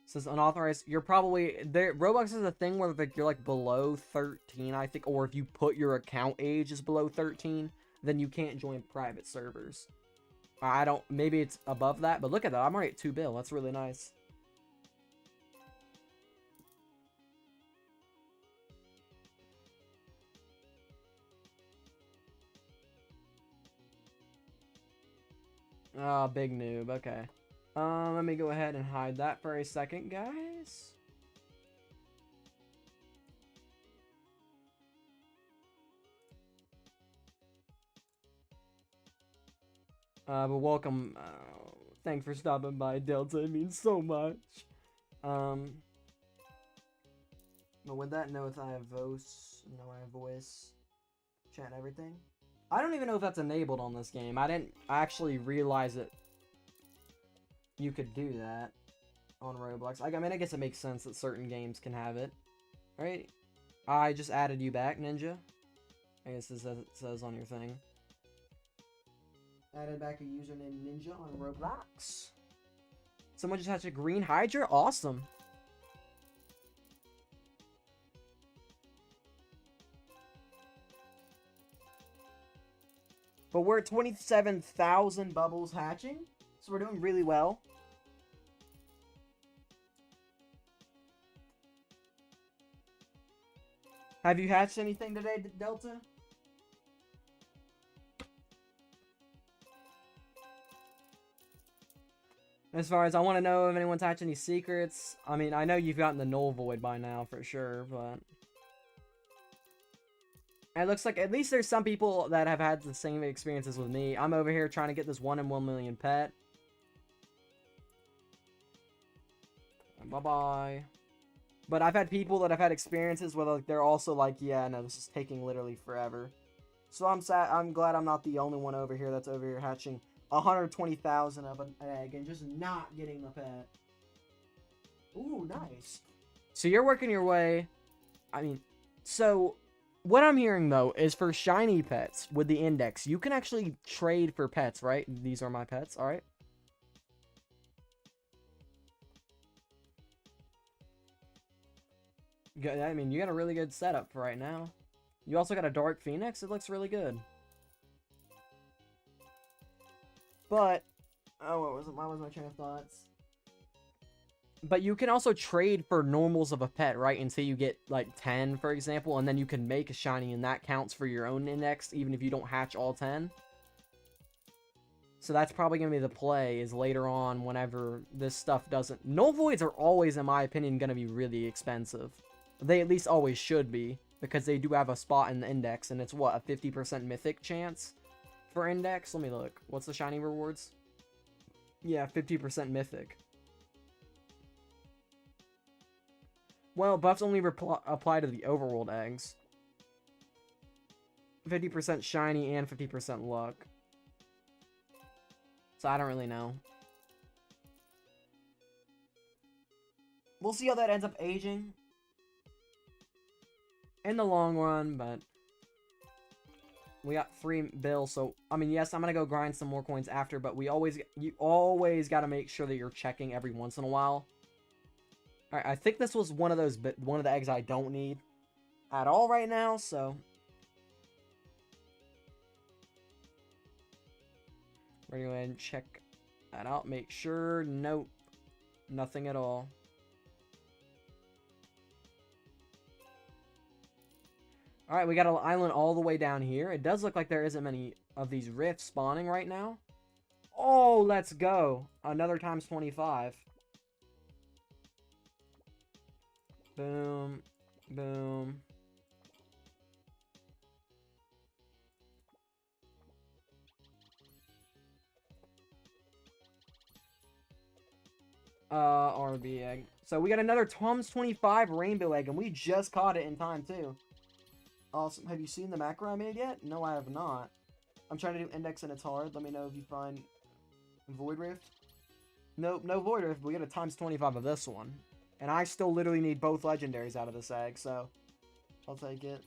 says unauthorized. You're probably there. Roblox is a thing where like you're like below 13, I think, or if you put your account age is below 13, then you can't join private servers. I don't, maybe it's above that, but look at that. I'm already at 2 bill. That's really nice. Oh, big noob. Okay. Let me go ahead and hide that for a second, guys. But welcome. Thanks for stopping by, Delta. It means so much. But with that note, I have voice. No, I have voice. Chat and everything. I don't even know if that's enabled on this game. I didn't actually realize it. You could do that on Roblox. I mean, I guess it makes sense that certain games can have it. Right? I just added you back, Ninja. I guess it says on your thing. Added back a user named Ninja on Roblox. Someone just hatched a green Hydra? Awesome. But we're at 27,000 bubbles hatching. So we're doing really well. Have you hatched anything today, Delta? As far as I want to know if anyone's hatched any secrets. I mean, I know you've gotten the null void by now for sure, but it looks like at least there's some people that have had the same experiences with me. I'm over here trying to get this 1 in 1 million pet. Bye-bye. But I've had people that have had experiences where like they're also like, yeah, no, this is taking literally forever. So I'm sad. I'm glad I'm not the only one over here that's over here hatching 120,000 of an egg and just not getting the pet. Ooh, nice. So you're working your way. I mean, so what I'm hearing though is for shiny pets with the index, you can actually trade for pets, right? These are my pets, all right? I mean, you got a really good setup for right now. You also got a Dark Phoenix. It looks really good. But, oh, what was my train of thoughts? But you can also trade for normals of a pet, right? Until you get, like, 10, for example. And then you can make a shiny, and that counts for your own index, even if you don't hatch all 10. So that's probably going to be the play, is later on, whenever this stuff doesn't... Null Voids are always, in my opinion, going to be really expensive. They at least always should be, because they do have a spot in the index, and it's, what, a 50% mythic chance for index? Let me look. What's the shiny rewards? Yeah, 50% mythic. Well, buffs only apply to the overworld eggs. 50% shiny and 50% luck. So I don't really know. We'll see how that ends up aging in the long run, but we got free bill, so I mean, yes, I'm gonna go grind some more coins after, but you always got to make sure that you're checking every once in a while. All right, I think this was one of the eggs I don't need at all right now, so we're gonna go ahead and check that out. Make sure, nope, nothing at all. All right, we got an island all the way down here. It does look like there isn't many of these rifts spawning right now. Oh, let's go. Another times 25. Boom. Boom. RB egg. So we got another times 25 rainbow egg, and we just caught it in time, too. Awesome. Have you seen the macro I made yet? No, I have not. I'm trying to do index, and it's hard. Let me know if you find Void Rift. Nope, no Void Rift, but we got a times 25 of this one. And I still literally need both legendaries out of this egg, so I'll take it.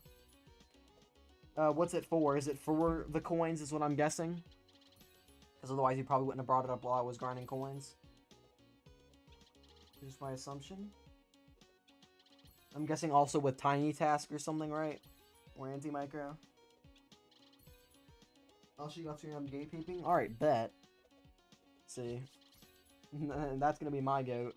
What's it for? Is it for the coins is what I'm guessing? Because otherwise you probably wouldn't have brought it up while I was grinding coins. Here's my assumption. I'm guessing also with Tiny Task or something, right? Or Anti-Micro. I'll shoot off your own gatekeeping. Alright, bet. Let's see. That's gonna be my goat.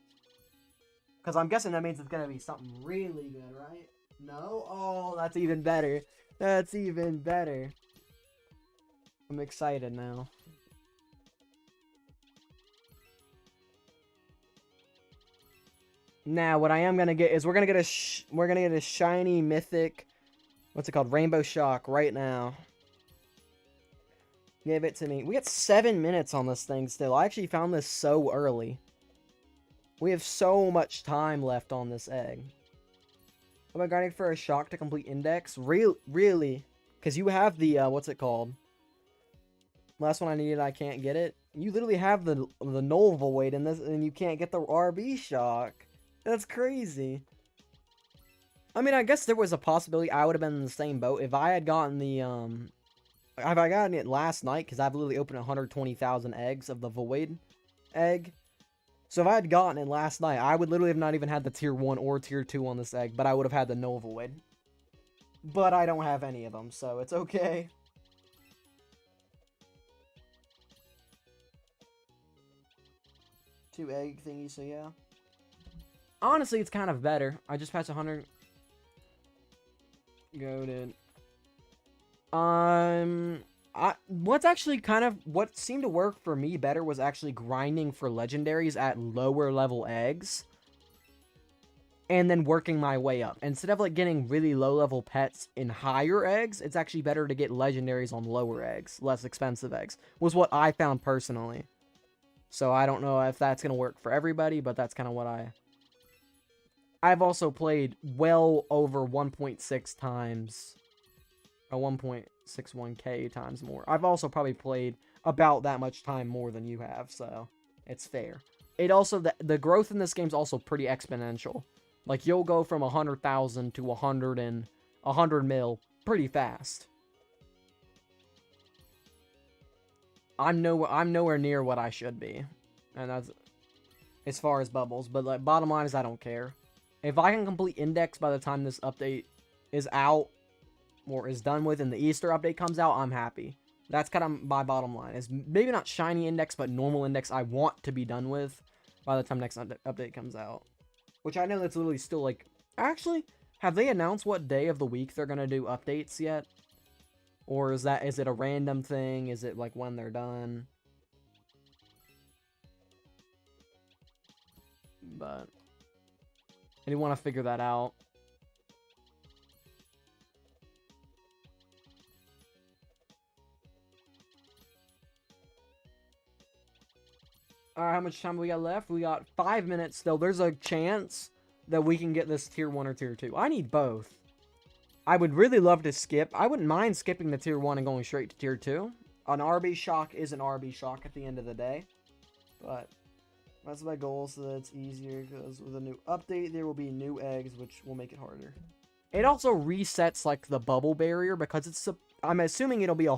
Because I'm guessing that means it's gonna be something really good, right? No? Oh, that's even better. That's even better. I'm excited now. Now, what I am gonna get is we're gonna get a shiny mythic. What's it called? Rainbow Shock right now. Give it to me. We got 7 minutes on this thing still. I actually found this so early. We have so much time left on this egg. Am I grinding for a shock to complete index? Really? Because you have the, what's it called? Last one I needed, I can't get it. You literally have the null void in this, and you can't get the RB shock. That's crazy. I mean, I guess there was a possibility I would have been in the same boat if I had gotten the, if I gotten it last night, because I've literally opened 120,000 eggs of the void egg. So if I had gotten it last night, I would literally have not even had the tier 1 or tier 2 on this egg, but I would have had the null void. But I don't have any of them, so it's okay. Two egg thingies, so yeah. Honestly, it's kind of better. I just passed 100. Goated. What's actually kind of what seemed to work for me better was actually grinding for legendaries at lower level eggs and then working my way up. Instead of like getting really low level pets in higher eggs, it's actually better to get legendaries on lower eggs, less expensive eggs, was what I found personally. So I don't know if that's going to work for everybody, but that's kind of what I've also played well over 1.6 times, or 1.61k times more. I've also probably played about that much time more than you have, so it's fair. It also, the growth in this game is also pretty exponential. Like, you'll go from 100,000 to 100 mil pretty fast. I'm nowhere near what I should be, and that's as far as bubbles. But like, bottom line is, I don't care. If I can complete index by the time this update is out, or is done with and the Easter update comes out, I'm happy. That's kind of my bottom line. Is maybe not shiny index, but normal index I want to be done with by the time next update comes out. Which I know that's literally still like... Actually, have they announced what day of the week they're going to do updates yet? Or is it a random thing? Is it like when they're done? But I do want to figure that out. Alright, how much time we got left? We got 5 minutes still. There's a chance that we can get this tier 1 or tier 2. I need both. I would really love to skip. I wouldn't mind skipping the tier 1 and going straight to tier 2. An RB shock is an RB shock at the end of the day. But that's my goal, so that it's easier, because with a new update, there will be new eggs, which will make it harder. It also resets, like, the bubble barrier, because it's I'm assuming it'll be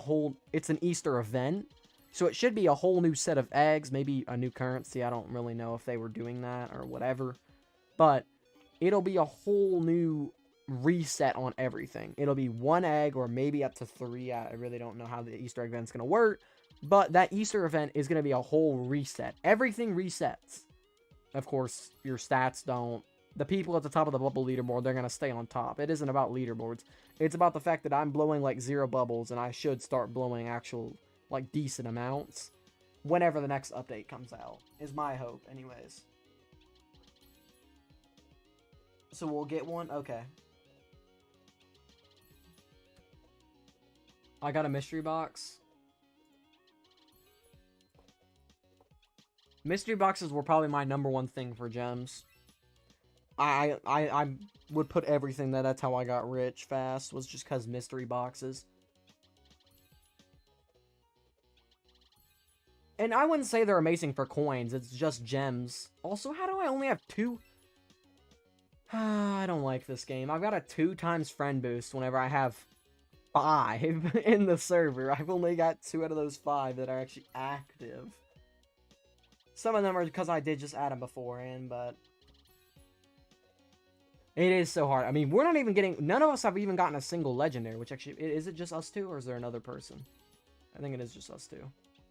it's an Easter event. So it should be a whole new set of eggs, maybe a new currency. I don't really know if they were doing that or whatever. But it'll be a whole new reset on everything. It'll be 1 egg or maybe up to 3. I really don't know how the Easter egg event's going to work. But that Easter event is going to be a whole reset. Everything resets. Of course, your stats don't. The people at the top of the bubble leaderboard, they're going to stay on top. It isn't about leaderboards. It's about the fact that I'm blowing like 0 bubbles and I should start blowing actual... like decent amounts whenever the next update comes out, is my hope anyways. So we'll get one? Okay. I got a mystery box. Mystery boxes were probably my #1 thing for gems. I would put everything that's how I got rich fast, was just because mystery boxes. And I wouldn't say they're amazing for coins, it's just gems. Also, how do I only have 2? I don't like this game. I've got a 2 times friend boost whenever I have 5 in the server. I've only got 2 out of those 5 that are actually active. Some of them are because I did just add them beforehand, but... it is so hard. I mean, we're not even getting... none of us have even gotten a single legendary, which actually... is it just us 2, or is there another person? I think it is just us 2.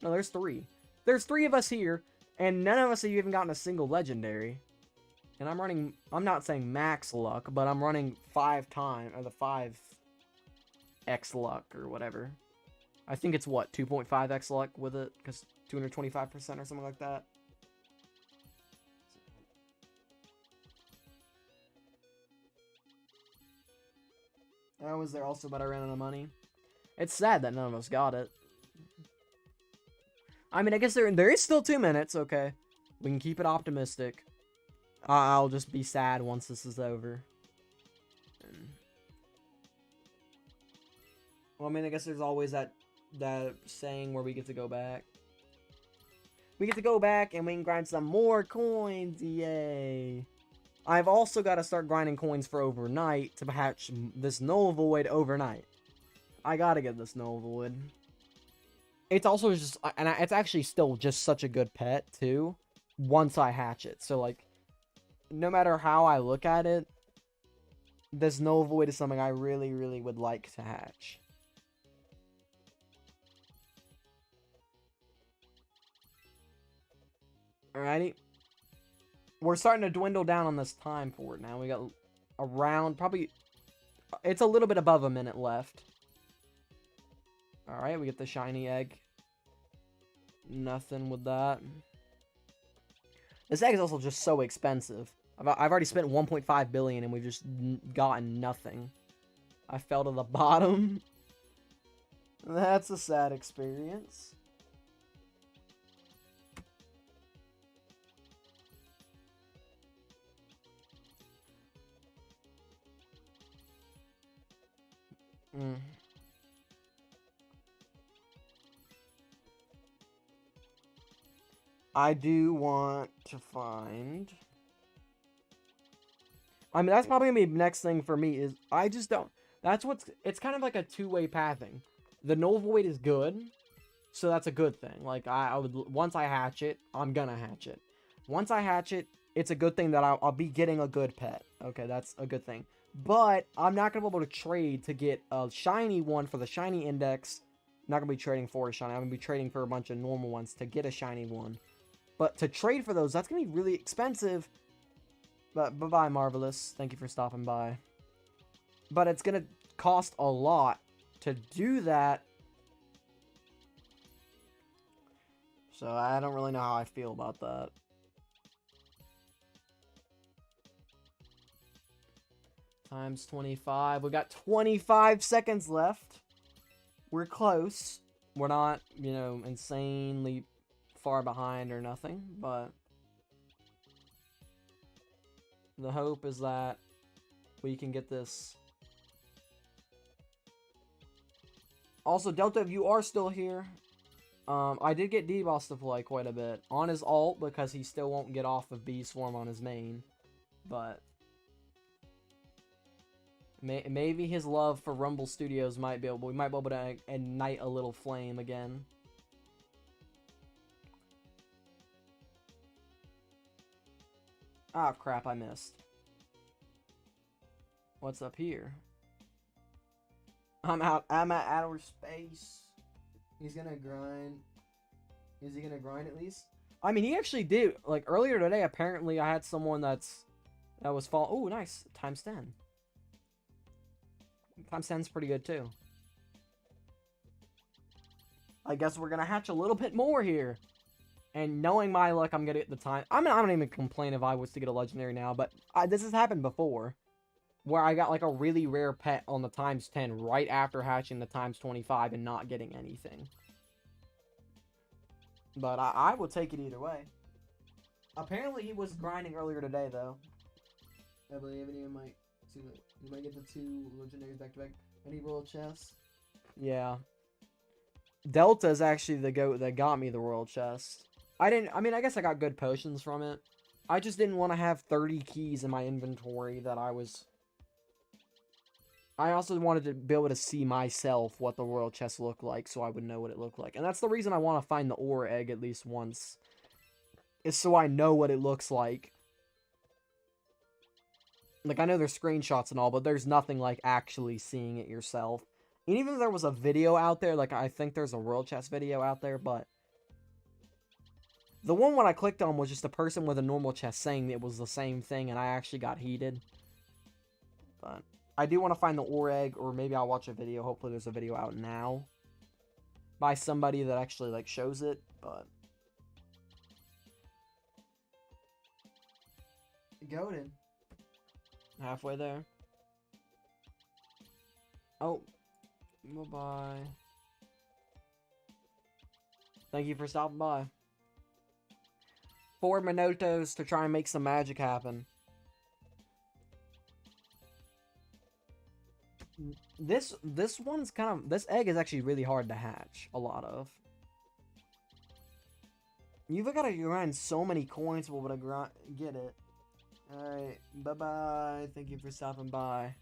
No, there's 3. There's 3 of us here, and none of us have even gotten a single legendary. And I'm running, I'm not saying max luck, but I'm running 5 times, or the 5x luck, or whatever. I think it's what, 2.5x luck with it, because 225% or something like that. I was there also, but I ran out of money. It's sad that none of us got it. I mean, I guess there is still 2 minutes, okay. We can keep it optimistic. I'll just be sad once this is over. Well, I mean, I guess there's always that saying where we get to go back. We get to go back and we can grind some more coins, yay. I've also got to start grinding coins for overnight to hatch this null void overnight. I gotta get this null void. It's also just, and it's actually still just such a good pet, too, once I hatch it. So, like, no matter how I look at it, this null void is something I really, really would like to hatch. Alrighty. We're starting to dwindle down on this time for it now. We got around, probably, it's a little bit above a minute left. Alright, we get the shiny egg. Nothing with that. This egg is also just so expensive. I've already spent 1.5 billion and we've just gotten nothing. I fell to the bottom. That's a sad experience. I do want to find... I mean, that's probably going to be the next thing for me, is I just don't... That's what's... It's kind of like a two-way pathing. The null void is good, so that's a good thing. Like, I would... Once I hatch it, I'm gonna hatch it. Once I hatch it, it's a good thing that I'll be getting a good pet. Okay, that's a good thing. But I'm not going to be able to trade to get a shiny one for the shiny index. I'm not going to be trading for a shiny. I'm going to be trading for a bunch of normal ones to get a shiny one. But to trade for those, that's going to be really expensive. But bye-bye, Marvelous. Thank you for stopping by. But it's going to cost a lot to do that. So I don't really know how I feel about that. Times 25. We got 25 seconds left. We're close. We're not, you know, insanely far behind or nothing, but the hope is that we can get this. Also, Delta, if you are still here, I did get D-Boss to play quite a bit on his ult because he still won't get off of B-Swarm on his main, but maybe his love for Rumble Studios might be able, we might be able to ignite a little flame again. Ah, crap, I missed. What's up here? I'm at outer space. He's gonna grind. Is he gonna grind at least? I mean, he actually did. Like, earlier today, apparently I had someone that was fall. Oh, nice. Times 10. Times 10's pretty good, too. I guess we're gonna hatch a little bit more here. And knowing my luck, I'm gonna get the time. I mean, I don't even complain if I was to get a legendary now, but this has happened before. Where I got like a really rare pet on the times 10 right after hatching the times 25 and not getting anything. But I will take it either way. Apparently he was grinding earlier today though. I believe he might see that you might get the 2 legendaries back to back. Any royal chests? Yeah. Delta is actually the goat that got me the royal chest. I mean, I guess I got good potions from it. I just didn't want to have 30 keys in my inventory that I also wanted to be able to see myself what the royal chest looked like so I would know what it looked like. And that's the reason I want to find the ore egg at least once. Is so I know what it looks like. Like, I know there's screenshots and all, but there's nothing like actually seeing it yourself. And even if there was a video out there, like, I think there's a royal chest video out there, but the one when I clicked on was just a person with a normal chest saying it was the same thing, and I actually got heated. But I do want to find the ore egg, or maybe I'll watch a video. Hopefully there's a video out now by somebody that actually, like, shows it, but goated. Halfway there. Oh. Bye-bye. Thank you for stopping by. 4 Minotos to try and make some magic happen. This one's kind of... This egg is actually really hard to hatch. A lot of. You've got to grind so many coins to be able to get it. Alright. Bye-bye. Thank you for stopping by.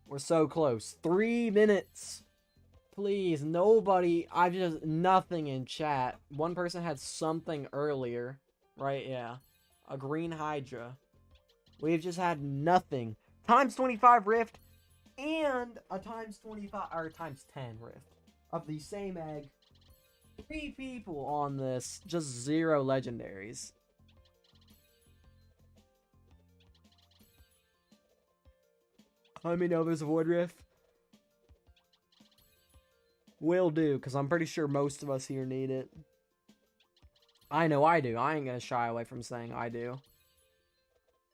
We're so close. 3 minutes. Please, nobody. Nothing in chat. One person had something earlier. Right, yeah. A green Hydra. We've just had nothing. Times 25 rift and a times 25 or times 10 rift of the same egg. 3 people on this. Just 0 legendaries. Let me know there's a void rift. Will do, because I'm pretty sure most of us here need it. I know I do. I ain't gonna shy away from saying I do.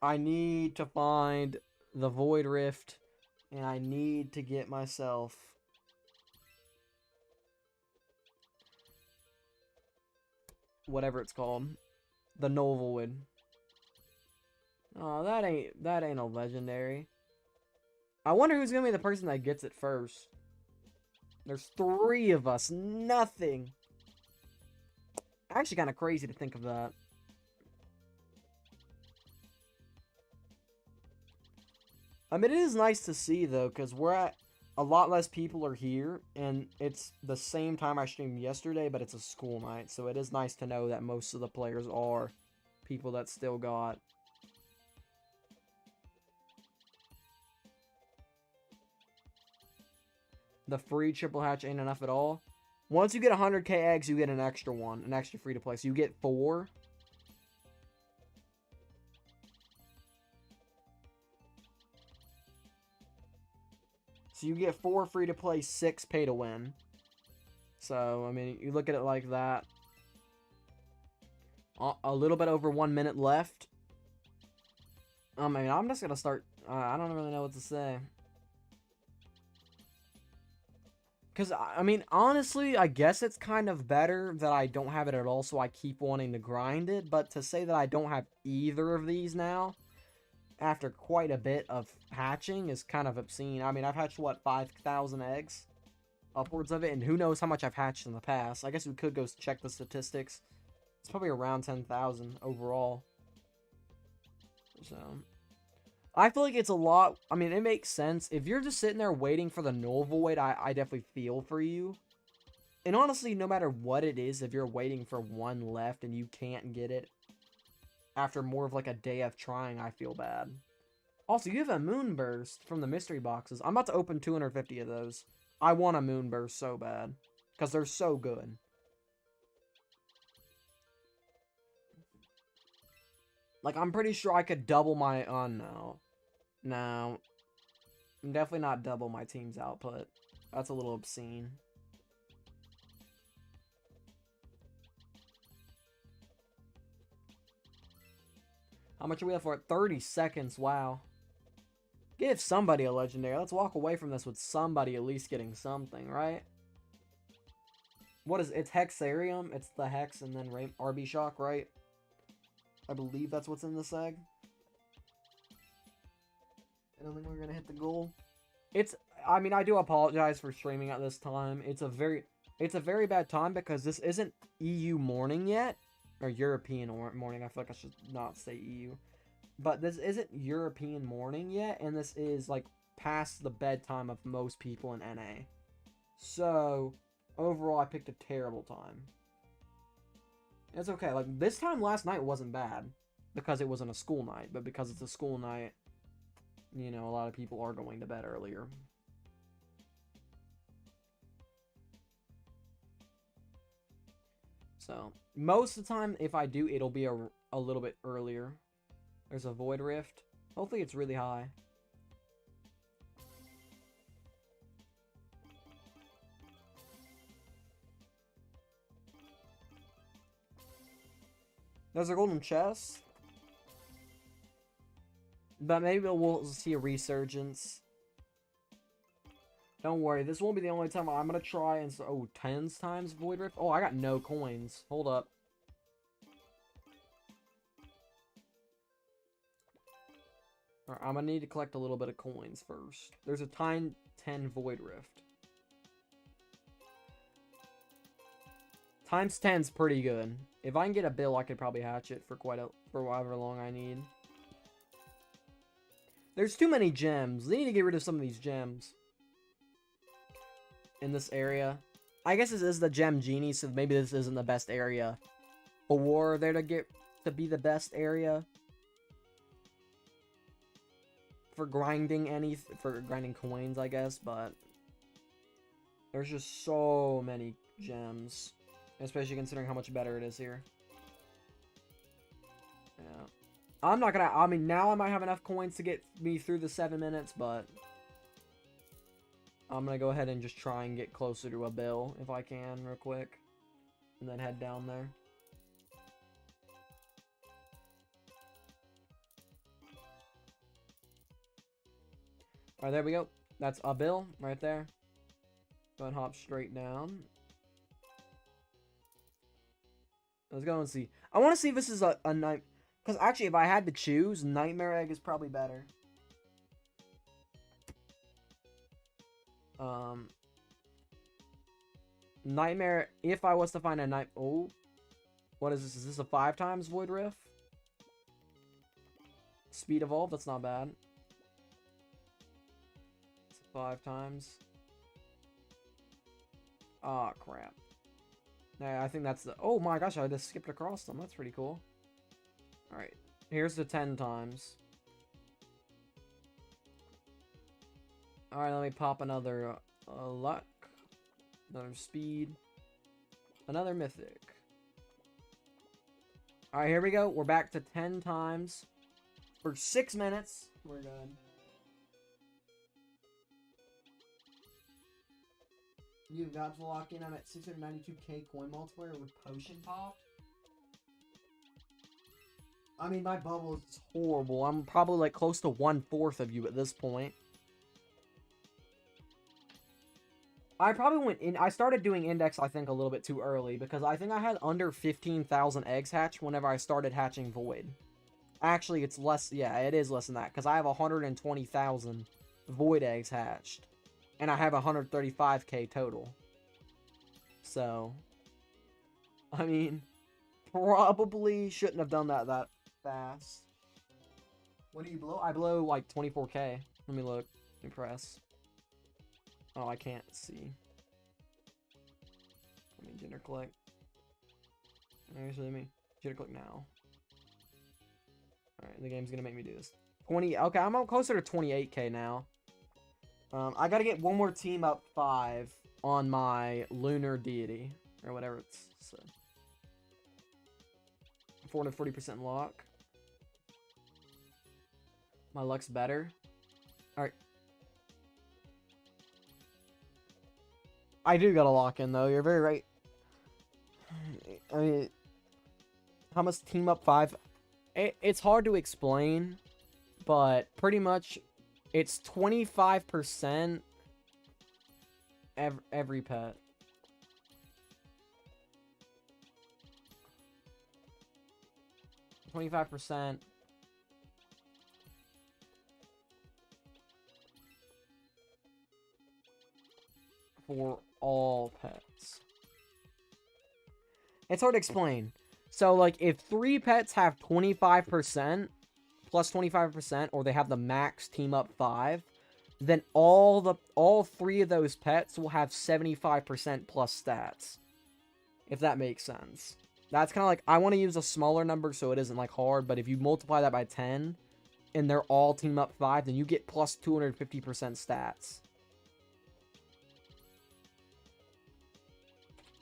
I need to find the void rift, and I need to get myself whatever it's called, the novel wood. Oh, that ain't a legendary. I wonder who's gonna be the person that gets it first. There's 3 of us. Nothing. Actually, kind of crazy to think of that. I mean, it is nice to see, though, because we're at... A lot less people are here, and it's the same time I streamed yesterday, but it's a school night, so it is nice to know that most of the players are people that still got. The free triple hatch ain't enough at all. Once you get 100k eggs, you get an extra one. An extra free to play. So you get 4. So you get 4 free to play, 6 pay to win. So, I mean, you look at it like that. A little bit over 1 minute left. I mean, I'm just gonna start. I don't really know what to say. Because, I mean, honestly, I guess it's kind of better that I don't have it at all, so I keep wanting to grind it. But to say that I don't have either of these now, after quite a bit of hatching, is kind of obscene. I mean, I've hatched, what, 5,000 eggs? Upwards of it, and who knows how much I've hatched in the past. I guess we could go check the statistics. It's probably around 10,000 overall. So, I feel like it's a lot. I mean, it makes sense. If you're just sitting there waiting for the null void, I definitely feel for you. And honestly, no matter what it is, if you're waiting for one left and you can't get it after more of like a day of trying, I feel bad. Also, you have a moonburst from the mystery boxes. I'm about to open 250 of those. I want a moonburst so bad because they're so good. Like, I'm pretty sure I could double my... Oh, no. No. I'm definitely not double my team's output. That's a little obscene. How much do we have for it? 30 seconds. Wow. Give somebody a legendary. Let's walk away from this with somebody at least getting something, right? What is it? It's Hexarium. It's the Hex and then RB Shock, right? I believe that's what's in this egg. I don't think we're gonna hit the goal. I mean, I do apologize for streaming at this time. It's a very bad time because this isn't EU morning yet. Or European morning. I feel like I should not say EU. But this isn't European morning yet, and this is like past the bedtime of most people in NA. So, overall, I picked a terrible time. It's okay. Like, this time last night wasn't bad because it wasn't a school night, but because it's a school night, you know, a lot of people are going to bed earlier. So, most of the time, if I do, it'll be a little bit earlier. There's a Void Rift. Hopefully it's really high. There's a golden chest. But maybe we'll see a resurgence. Don't worry, this won't be the only time. I'm gonna try and... Oh, 10 times Void Rift? Oh, I got no coins. Hold up. Alright, I'm gonna need to collect a little bit of coins first. There's a time 10 Void Rift. Times 10's pretty good. If I can get a bill, I could probably hatch it for for however long I need. There's too many gems. They need to get rid of some of these gems in this area. I guess this is the gem genie, so maybe this isn't the best area for there to be the best area for grinding coins, I guess, but there's just so many gems, especially considering how much better it is here. Yeah. I mean, now I might have enough coins to get me through the 7 minutes, but I'm gonna go ahead and just try and get closer to a bill if I can real quick, and then head down there. Alright, there we go. That's a bill right there. Go and hop straight down. Let's go and see. I want to see if this is a night. Because actually, if I had to choose, Nightmare Egg is probably better. Nightmare, if I was to find a night... Oh. What is this? Is this a 5 times Void Rift? Speed Evolve? That's not bad. It's 5 times. Ah, oh, crap. Yeah, I think that's the... Oh my gosh, I just skipped across them. That's pretty cool. Alright, here's the 10 times. Alright, let me pop another luck, another speed, another mythic. Alright, here we go. We're back to 10 times for 6 minutes. We're good. You got to lock in. I'm at 692k coin multiplier with potion pop. I mean, my bubble is horrible. I'm probably like close to 1/4 of you at this point. I probably went in. I started doing index, I think, a little bit too early because I think I had under 15,000 eggs hatched whenever I started hatching Void. Actually, it's less. Yeah, it is less than that because I have 120,000 Void eggs hatched, and I have 135k total. So, I mean, probably shouldn't have done that fast. What do you blow? I blow like 24k. Let me look. Let me press. Oh, I can't see. Let me jitter click. Actually, let me jitter click now. Alright, the game's gonna make me do this. 20. Okay, I'm up closer to 28k now. I gotta get one more team up 5 on my lunar deity. Or whatever it's. So. 440% luck. My luck's better. Alright. I do gotta lock in, though. You're very right. I mean, how much team up 5? It's hard to explain, but pretty much it's 25% every pet. $25% for all pets. It's hard to explain. So, like, if 3 pets have 25%, plus 25%, or they have the max team up 5, then all 3 of those pets will have 75% plus stats. If that makes sense. That's kind of like, I want to use a smaller number so it isn't, like, hard, but if you multiply that by 10, and they're all team up 5, then you get plus 250% stats.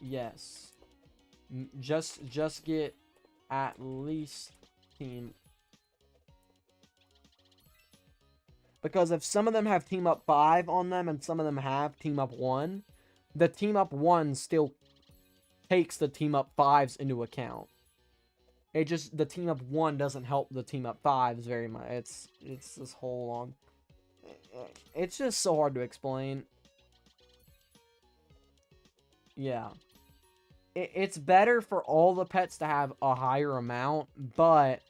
Yes. Just get at least team. Because if some of them have team up 5 on them and some of them have team up 1, the team up 1 still takes the team up 5s into account. It just, the team up 1 doesn't help the team up 5s very much. It's this whole long. It's just so hard to explain. Yeah. It's better for all the pets to have a higher amount, but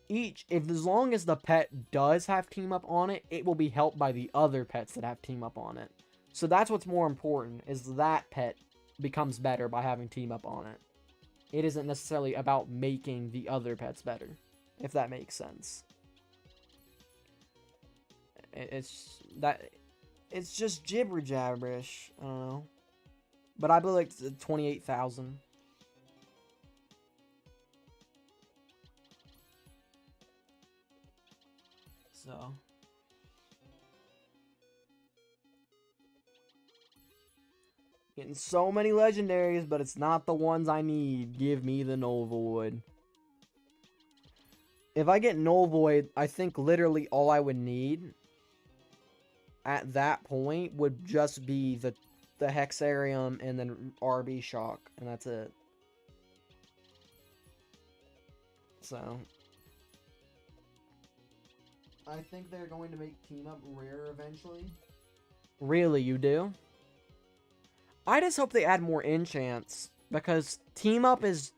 as long as the pet does have team up on it, it will be helped by the other pets that have team up on it. So that's what's more important, is that pet becomes better by having team up on it. It isn't necessarily about making the other pets better, if that makes sense. It's just gibber jabberish. I don't know. But I blew like 28,000. So. Getting so many legendaries, but it's not the ones I need. Give me the Null Void. If I get Null Void, I think literally all I would need at that point would just be the Hexarium and then RB Shock, and that's it. So, I think they're going to make Team Up rare eventually. Really, you do? I just hope they add more enchants, because Team Up is,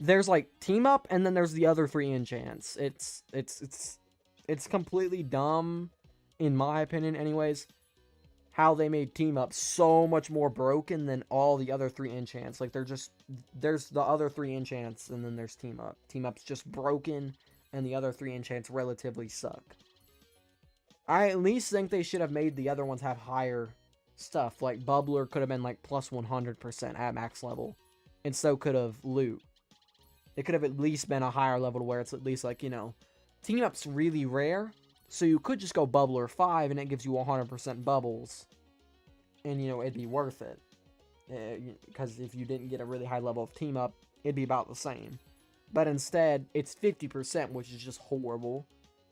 there's like Team Up and then there's the other 3 enchants. It's completely dumb, in my opinion anyways, how they made Team Up so much more broken than all the other 3 enchants. Like, there's the other 3 enchants, and then there's Team Up. Team Up's just broken, and the other 3 enchants relatively suck. I at least think they should have made the other ones have higher stuff. Like, Bubbler could have been, like, plus 100% at max level. And so could have Loot. It could have at least been a higher level where it's at least like, you know, team up's really rare. So you could just go bubbler 5 and it gives you 100% bubbles. And, you know, it'd be worth it. Because if you didn't get a really high level of team up, it'd be about the same. But instead, it's 50%, which is just horrible.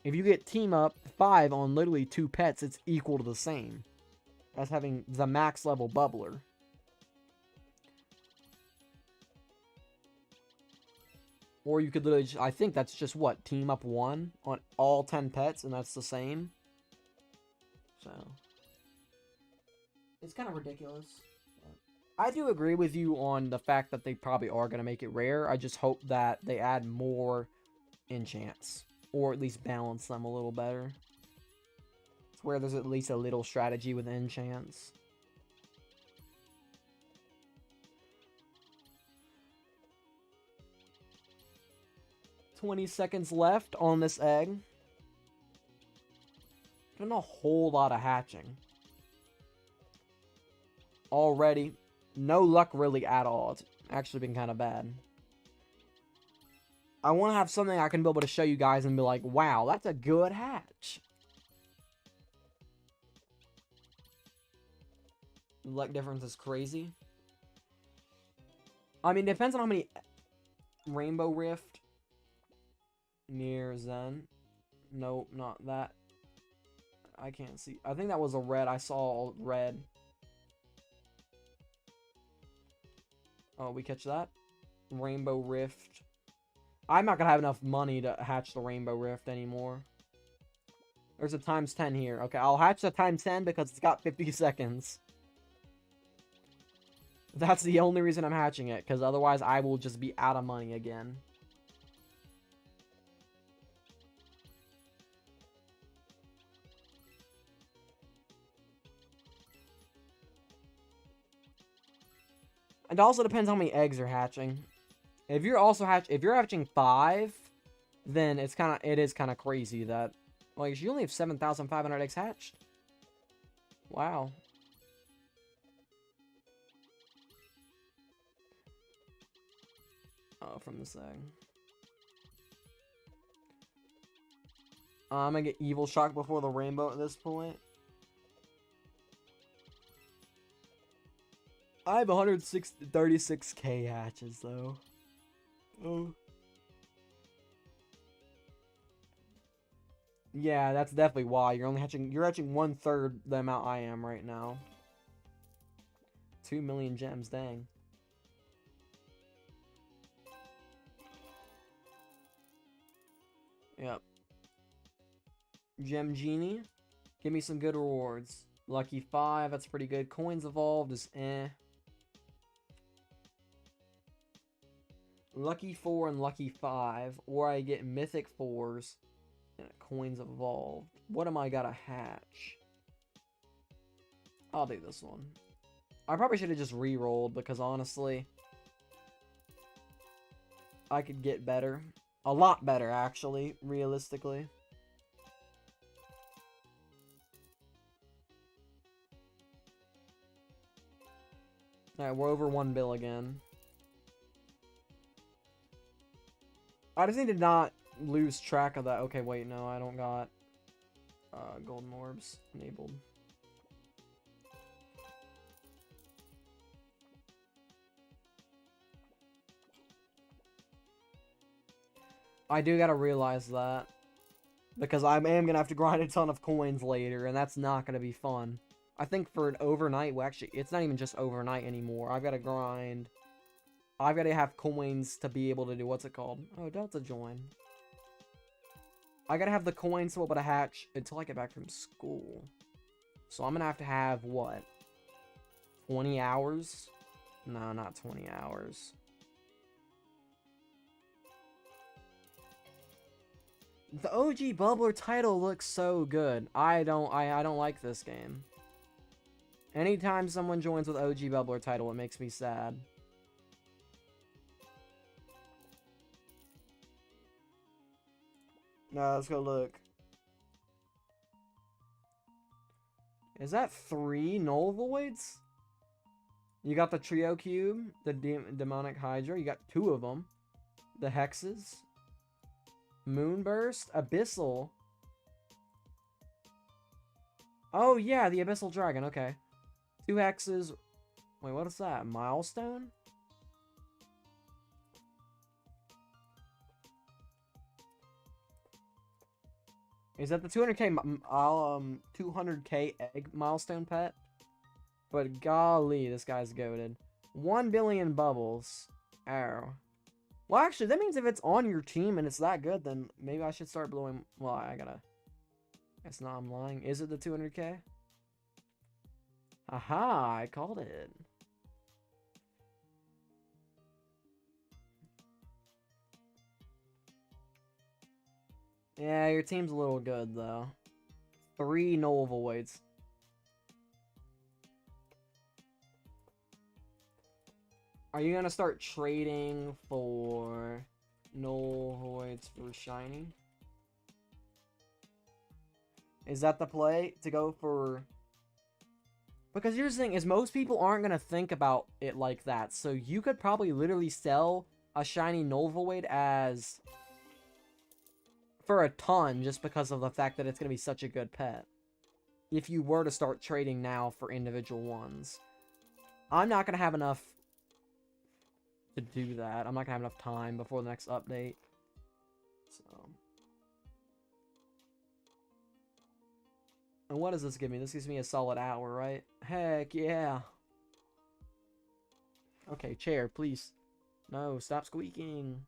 If you get team up 5 on literally 2 pets, it's equal to the same as having the max level bubbler. Or you could literally just, I think that's just what, team up 1 on all 10 pets, and that's the same. So, it's kind of ridiculous. I do agree with you on the fact that they probably are going to make it rare. I just hope that they add more enchants. Or at least balance them a little better. It's where there's at least a little strategy with enchants. $20 seconds left on this egg. There's not a whole lot of hatching. Already. No luck really at all. It's actually been kind of bad. I want to have something I can be able to show you guys and be like, wow, that's a good hatch. The luck difference is crazy. I mean, it depends on how many Rainbow Rift near Zen. Nope, not that. I can't see. I think that was a red. I saw red. Oh, we catch that? Rainbow Rift. I'm not going to have enough money to hatch the Rainbow Rift anymore. There's a times 10 here. Okay, I'll hatch the times 10 because it's got 50 seconds. That's the only reason I'm hatching it, because otherwise I will just be out of money again. It also depends how many eggs are hatching. If you're hatching 5, then it is kind of crazy that, like, you only have 7,500 eggs hatched. Wow. Oh, from this egg. I'm gonna get Evil Shock before the rainbow at this point. I have 136k hatches though. Oh. Yeah, that's definitely why you're hatching 1/3 the amount I am right now. 2 million gems, dang. Yep. Gem Genie. Give me some good rewards. Lucky 5, that's pretty good. Coins evolved is eh. Lucky 4 and Lucky 5. Or I get Mythic 4s. And coins evolved. What am I gotta hatch? I'll do this one. I probably should have just re-rolled because honestly, I could get better. A lot better, actually, realistically. Alright, we're over 1 bill again. I just need to not lose track of that. Okay, wait, no, I don't got golden orbs enabled. I do gotta realize that. Because I am gonna have to grind a ton of coins later, and that's not gonna be fun. I think for an overnight, well, actually, it's not even just overnight anymore. I've gotta grind. I've gotta have coins to be able to do, what's it called? Oh, Delta join. I gotta have the coins to be able to hatch until I get back from school. So I'm gonna have what? 20 hours? No, not 20 hours. The OG Bubbler title looks so good. I don't like this game. Anytime someone joins with OG Bubbler title, it makes me sad. No, let's go look. Is that 3 Null Voids? You got the Trio Cube, the Demonic Hydra. You got 2 of them. The hexes. Moonburst. Abyssal. Oh, yeah, the Abyssal Dragon. Okay. 2 hexes. Wait, what is that? Milestone? Is that the 200k egg milestone pet? But golly, this guy's goated. 1 billion bubbles. Arrow. Well, actually, that means if it's on your team and it's that good, then maybe I should start blowing. Well, I gotta. Guess not, I'm lying. Is it the 200k? Aha, I called it. Yeah, your team's a little good, though. 3 null voids. Are you gonna start trading for null voids for shiny? Is that the play? To go for... Because here's the thing, is most people aren't gonna think about it like that. So you could probably literally sell a shiny null void as... for a ton, just because of the fact that it's gonna be such a good pet. If you were to start trading now for individual ones. I'm not gonna have enough to do that. I'm not gonna have enough time before the next update. So. And what does this give me? This gives me a solid hour, right? Heck yeah. Okay, chair, please. No, stop squeaking.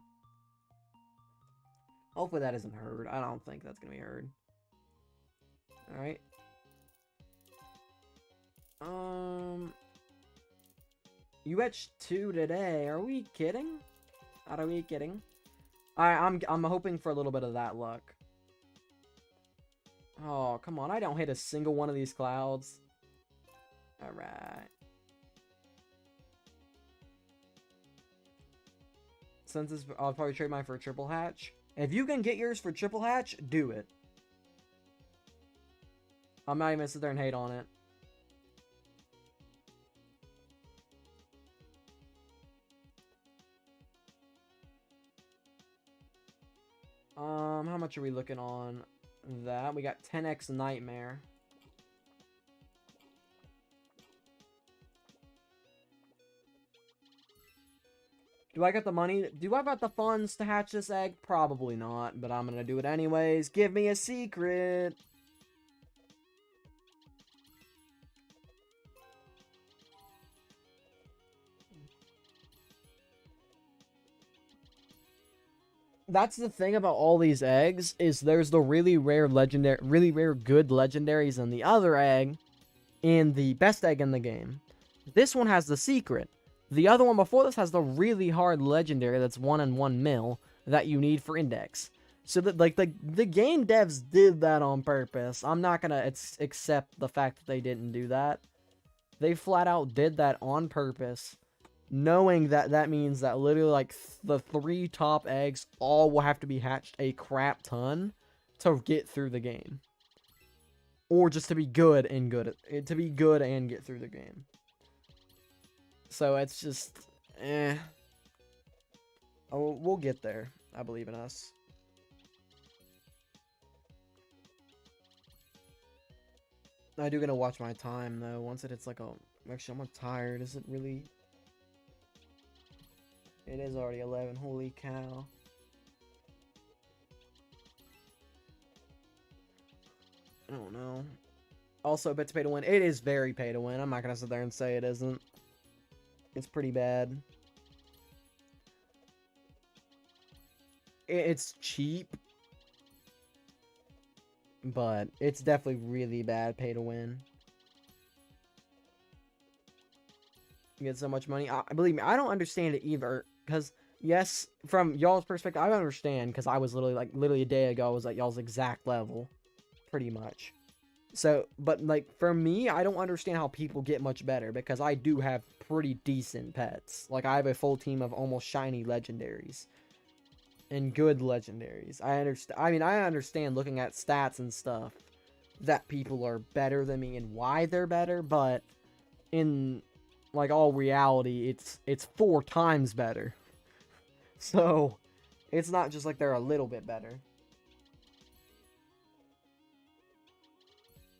Hopefully that isn't heard. I don't think that's gonna be heard. Alright. You etched 2 today. Are we kidding? Are we kidding? Alright, I'm hoping for a little bit of that luck. Oh, come on. I don't hit a single one of these clouds. Alright. Since this, I'll probably trade mine for a triple hatch. If you can get yours for triple hatch, do it. I'm not even gonna sit there and hate on it. How much are we looking on that? We got 10x Nightmare. Do I got the money? Do I got the funds to hatch this egg? Probably not, but I'm gonna do it anyways. Give me a secret! That's the thing about all these eggs, is there's the really rare legendary, really rare good legendaries in the other egg, and the best egg in the game. This one has the secret. The other one before this has the really hard legendary that's 1 in 1 mil that you need for index. So that, like, the game devs did that on purpose. I'm not gonna accept the fact that they didn't do that. They flat out did that on purpose, knowing that that means that literally, like, the 3 top eggs all will have to be hatched a crap ton to get through the game. Or just to be good and to be good and get through the game. So it's just, Oh, we'll get there. I believe in us. I do gotta watch my time, though. Once it hits, like, actually, I'm tired. Is it really... It is already 11. Holy cow. I don't know. Also, a bit to pay to win. It is very pay to win. I'm not gonna sit there and say it isn't. It's pretty bad. It's cheap. But it's definitely really bad pay to win. You get so much money. Believe me, I don't understand it either. Because, yes, from y'all's perspective, I understand. Because I was literally a day ago, I was at y'all's exact level. Pretty much. So, but, like, for me, I don't understand how people get much better. Because I do have pretty decent pets. Like, I have a full team of almost shiny legendaries. And good legendaries. I understand looking at stats and stuff that people are better than me and why they're better, but in, like, all reality, it's 4 times better. So, It's not just like they're a little bit better.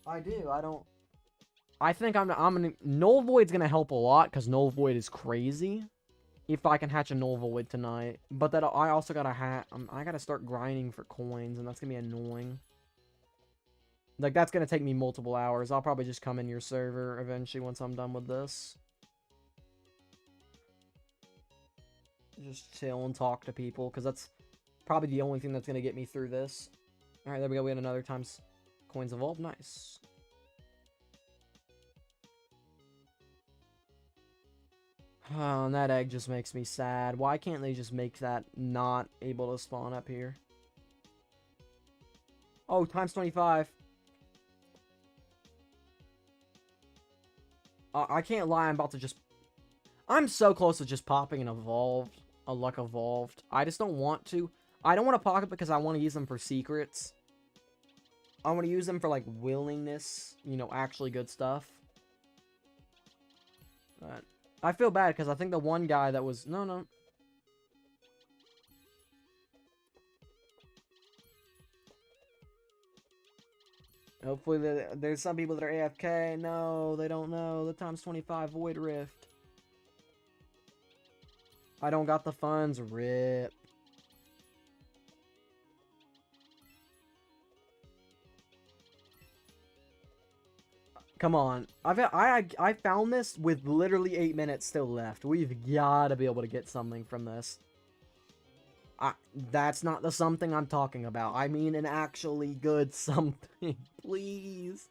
I do. I don't. I think I'm gonna Null Void's gonna help a lot because Null Void is crazy. If I can hatch a Null Void tonight, but that I also gotta I gotta start grinding for coins, and that's gonna be annoying. Like that's gonna take me multiple hours. I'll probably just come in your server eventually once I'm done with this. Just chill and talk to people because that's probably the only thing that's gonna get me through this. All right, there we go. We had another times coins evolve. Nice. Oh, and that egg just makes me sad. Why can't they just make that not able to spawn up here? Oh, times 25. I can't lie, I'm about to just... I'm so close to just popping an evolved. A luck evolved. I just don't want to. I don't want to pocket because I want to use them for secrets. I want to use them for, like, willingness. You know, actually good stuff. But... I feel bad because I think the one guy that was... No. Hopefully there's some people that are AFK. No, they don't know. The times 25 Void Rift. I don't got the funds. RIP. Come on. I found this with literally 8 minutes still left. We've got to be able to get something from this. That's not the something I'm talking about. I mean an actually good something. Please.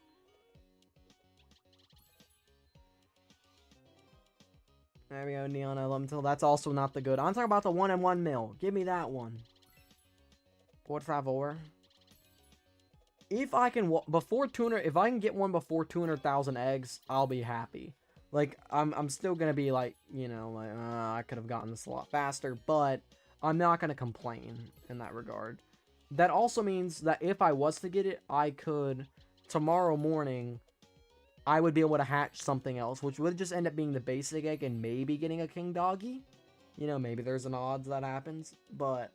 There we go, Neon Elemental. That's also not the good. I'm talking about the 1-in-1 mil. Give me that one. Por favor. If I can if I can get one before 200,000 eggs, I'll be happy. Like I'm still gonna be like, you know, like I could have gotten this a lot faster, but I'm not gonna complain in that regard. That also means that if I was to get it, I could tomorrow morning. I would be able to hatch something else, which would just end up being the basic egg and maybe getting a king doggy. You know, maybe there's an odds that happens, but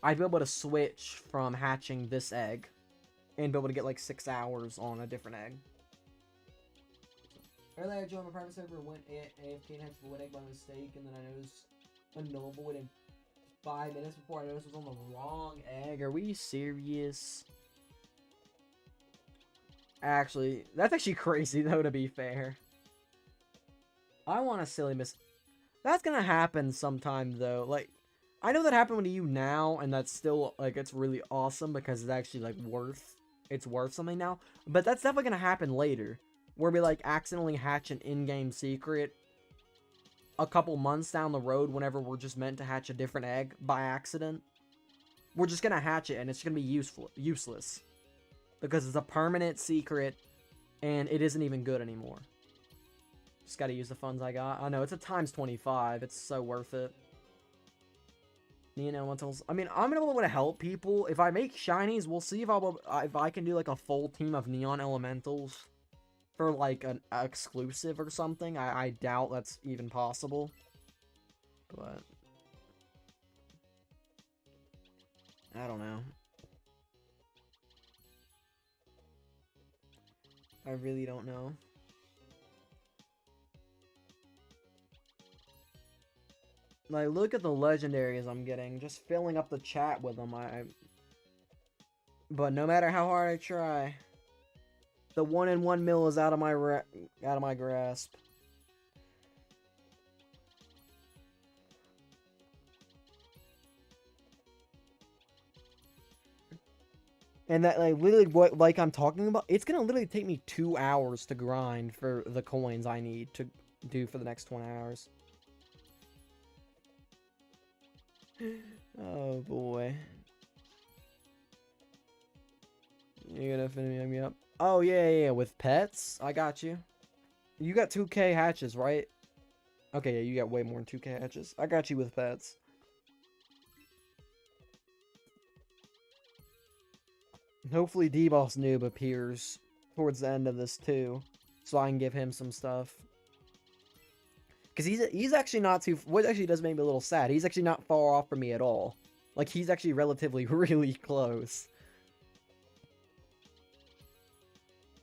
I'd be able to switch from hatching this egg and be able to get like 6 hours on a different egg. Earlier I joined my private server, went AFK and hatched the wood egg by mistake, and then I noticed a null void in 5 minutes before I noticed it was on the wrong egg. Are we serious? Actually, that's actually crazy though, to be fair. I want a silly miss. That's gonna happen sometime though. Like, I know that happened to you now, and that's still, like, it's really awesome because it's actually, like, it's worth something now. But that's definitely gonna happen later, where we, like, accidentally hatch an in-game secret a couple months down the road whenever we're just meant to hatch a different egg by accident. We're just gonna hatch it, and it's gonna be useless. Because it's a permanent secret, and it isn't even good anymore. Just gotta use the funds I got. I know, it's a times 25. It's so worth it. Neon Elementals. I mean, I'm gonna be able to help people. If I make shinies, we'll see if I can do, like, a full team of Neon Elementals for, like, an exclusive or something. I doubt that's even possible. But I don't know. I really don't know. Like, look at the legendaries I'm getting. Just filling up the chat with them. But no matter how hard I try, the 1-in-1 mil is out of my grasp. And that, like, literally what, like, I'm talking about, it's gonna literally take me 2 hours to grind for the coins I need to do for the next 20 hours. Oh boy. You're gonna finish me up? Oh yeah, with pets? I got you. You got 2k hatches, right? Okay, yeah, you got way more than 2k hatches. I got you with pets. Hopefully D-Boss Noob appears towards the end of this too, so I can give him some stuff. Because he's actually not too... What actually does make me a little sad, he's actually not far off from me at all. Like, he's actually relatively really close.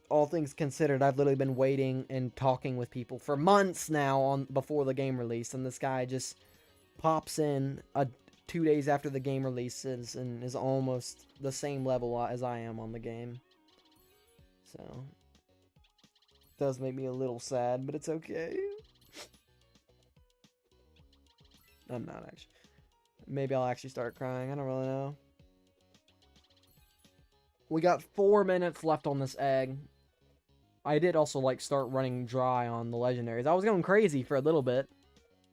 All things considered, I've literally been waiting and talking with people for months now before the game release, and this guy just pops in 2 days after the game releases and is almost the same level as I am on the game. So, it does make me a little sad, but it's okay. I'm not actually. Maybe I'll actually start crying. I don't really know. We got 4 minutes left on this egg. I did also, like, start running dry on the legendaries. I was going crazy for a little bit.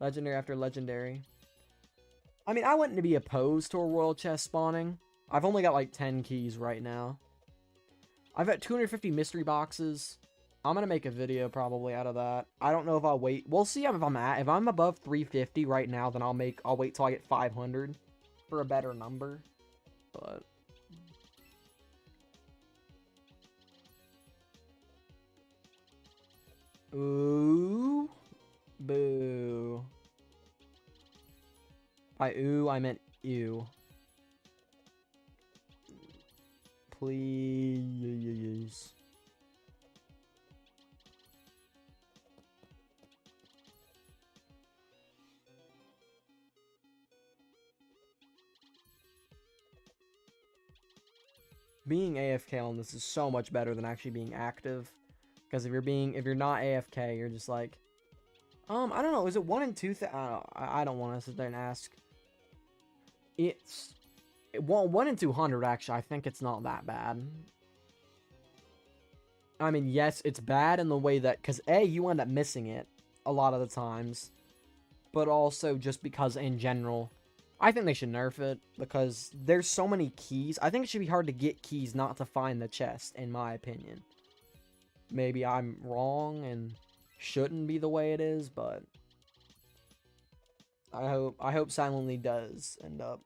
Legendary after legendary. I mean, I wouldn't be opposed to a royal chest spawning. I've only got, like, 10 keys right now. I've got 250 mystery boxes. I'm gonna make a video probably out of that. I don't know if I'll wait. We'll see if I'm above 350 right now, then I'll wait till I get 500 for a better number. But ooh, boo. By ooh, I meant ew. Please. Being AFK on this is so much better than actually being active. Because if you're not AFK, you're just like, I don't know, is it 1 in 2? I don't want to sit there and ask. It's 1 in 200 actually. I think it's not that bad. I mean, yes, it's bad in the way that, because A, you end up missing it a lot of the times, but also just because in general, I think they should nerf it, because there's so many keys. I think it should be hard to get keys not to find the chest, in my opinion. Maybe I'm wrong and shouldn't be the way it is, but I hope Silently does end up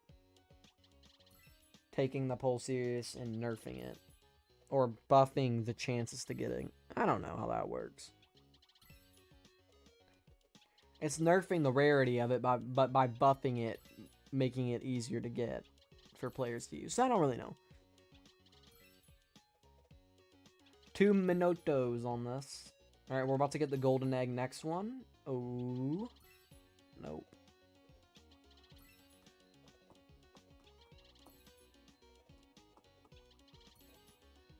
taking the poll serious and nerfing it. Or buffing the chances to getting. I don't know how that works. It's nerfing the rarity of it, but by buffing it, making it easier to get for players to use. So I don't really know. 2 minutos on this. Alright, we're about to get the golden egg next one. Oh. Nope.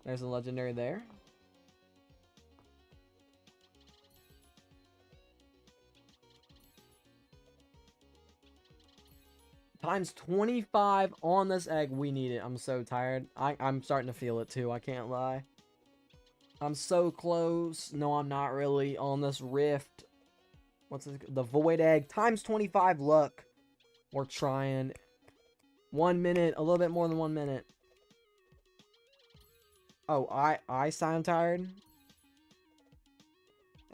There's a legendary there. Times 25 on this egg. We need it. I'm so tired. I'm starting to feel it too. I can't lie. I'm so close. No, I'm not really on this rift. What's this? The void egg. Times 25 luck. We're trying. 1 minute. A little bit more than 1 minute. Oh, I sound tired?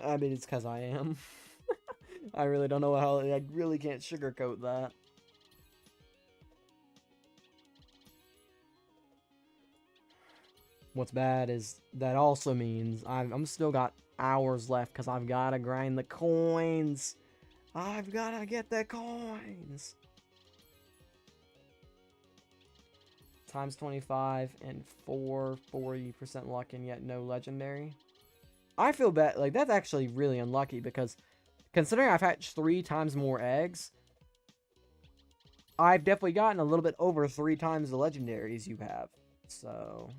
I mean, it's because I am. I really don't know how... I really can't sugarcoat that. What's bad is that also means I'm still got hours left because I've got to grind the coins. I've got to get the coins. Times 25 and 40% luck and yet no legendary. I feel bad. Like, that's actually really unlucky because considering I've hatched 3 times more eggs, I've definitely gotten a little bit over 3 times the legendaries you have. So,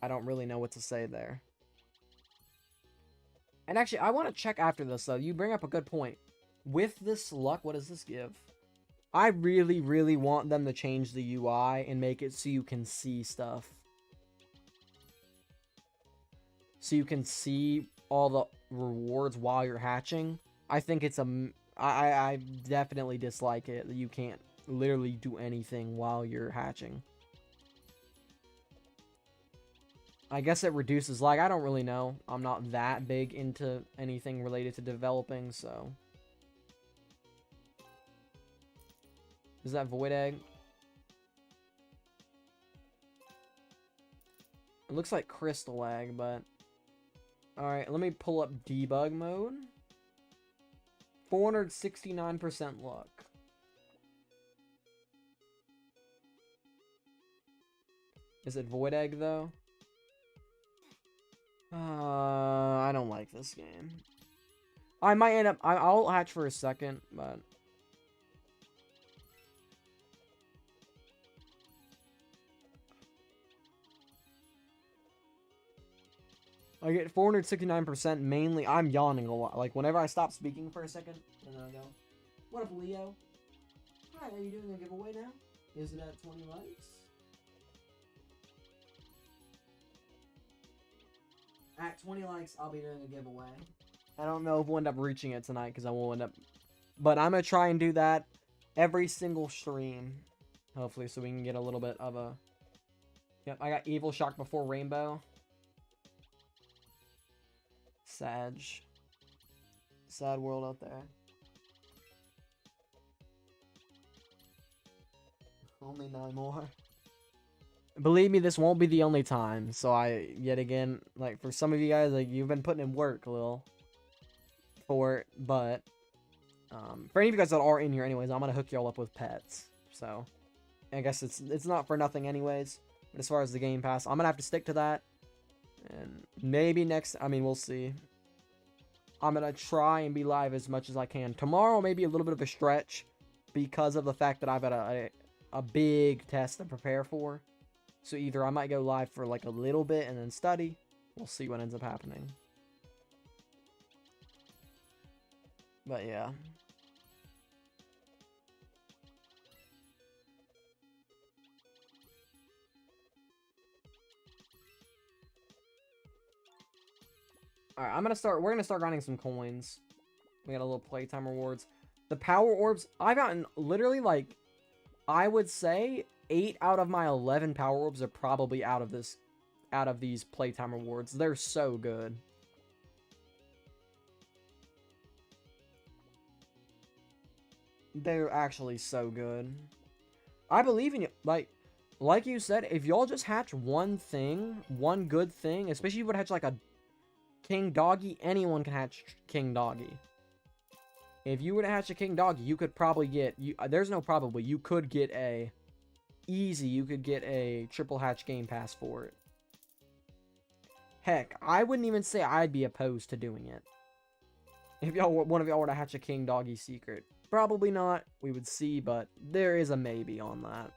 I don't really know what to say there. And actually, I want to check after this, though. You bring up a good point. With this luck, what does this give? I really, really want them to change the UI and make it so you can see stuff. So you can see all the rewards while you're hatching. I think it's I definitely dislike it that you can't literally do anything while you're hatching. I guess it reduces lag. I don't really know. I'm not that big into anything related to developing, so... Is that void egg? It looks like crystal egg, but... Alright, let me pull up debug mode. 469% luck. Is it Void Egg, though? I don't like this game. I might end up... I'll hatch for a second, but... I get 469% mainly. I'm yawning a lot. Like, whenever I stop speaking for a second, and then I go, what up, Leo? Hi, are you doing a giveaway now? Is it at 20 likes? At 20 likes, I'll be doing a giveaway. I don't know if we'll end up reaching it tonight, because I won't end up... But I'm going to try and do that every single stream. Hopefully, so we can get a little bit of a... Yep, I got Evil Shock before Rainbow. Sad world out there. Only 9 more. Believe me, this won't be the only time. So yet again, like, for some of you guys, like, you've been putting in work a little for it, but for any of you guys that are in here anyways, I'm gonna hook y'all up with pets. So I guess it's not for nothing anyways. But as far as the Game Pass, I'm gonna have to stick to that. And maybe next, I mean, we'll see. I'm going to try and be live as much as I can. Tomorrow may be a little bit of a stretch because of the fact that I've got a big test to prepare for. So either I might go live for like a little bit and then study. We'll see what ends up happening. But yeah. Alright, we're gonna start grinding some coins. We got a little playtime rewards. The power orbs, I've gotten literally like, I would say 8 out of my 11 power orbs are probably out of these playtime rewards. They're so good. They're actually so good. I believe in you. Like you said, if y'all just hatch one thing, one good thing, especially if you would hatch like a King Doggy, anyone can hatch King Doggy. If you were to hatch a King Doggy, you could probably get... there's no probably. You could get a... Easy, you could get a triple hatch Game Pass for it. Heck, I wouldn't even say I'd be opposed to doing it. If one of y'all were to hatch a King Doggy secret. Probably not. We would see, but there is a maybe on that.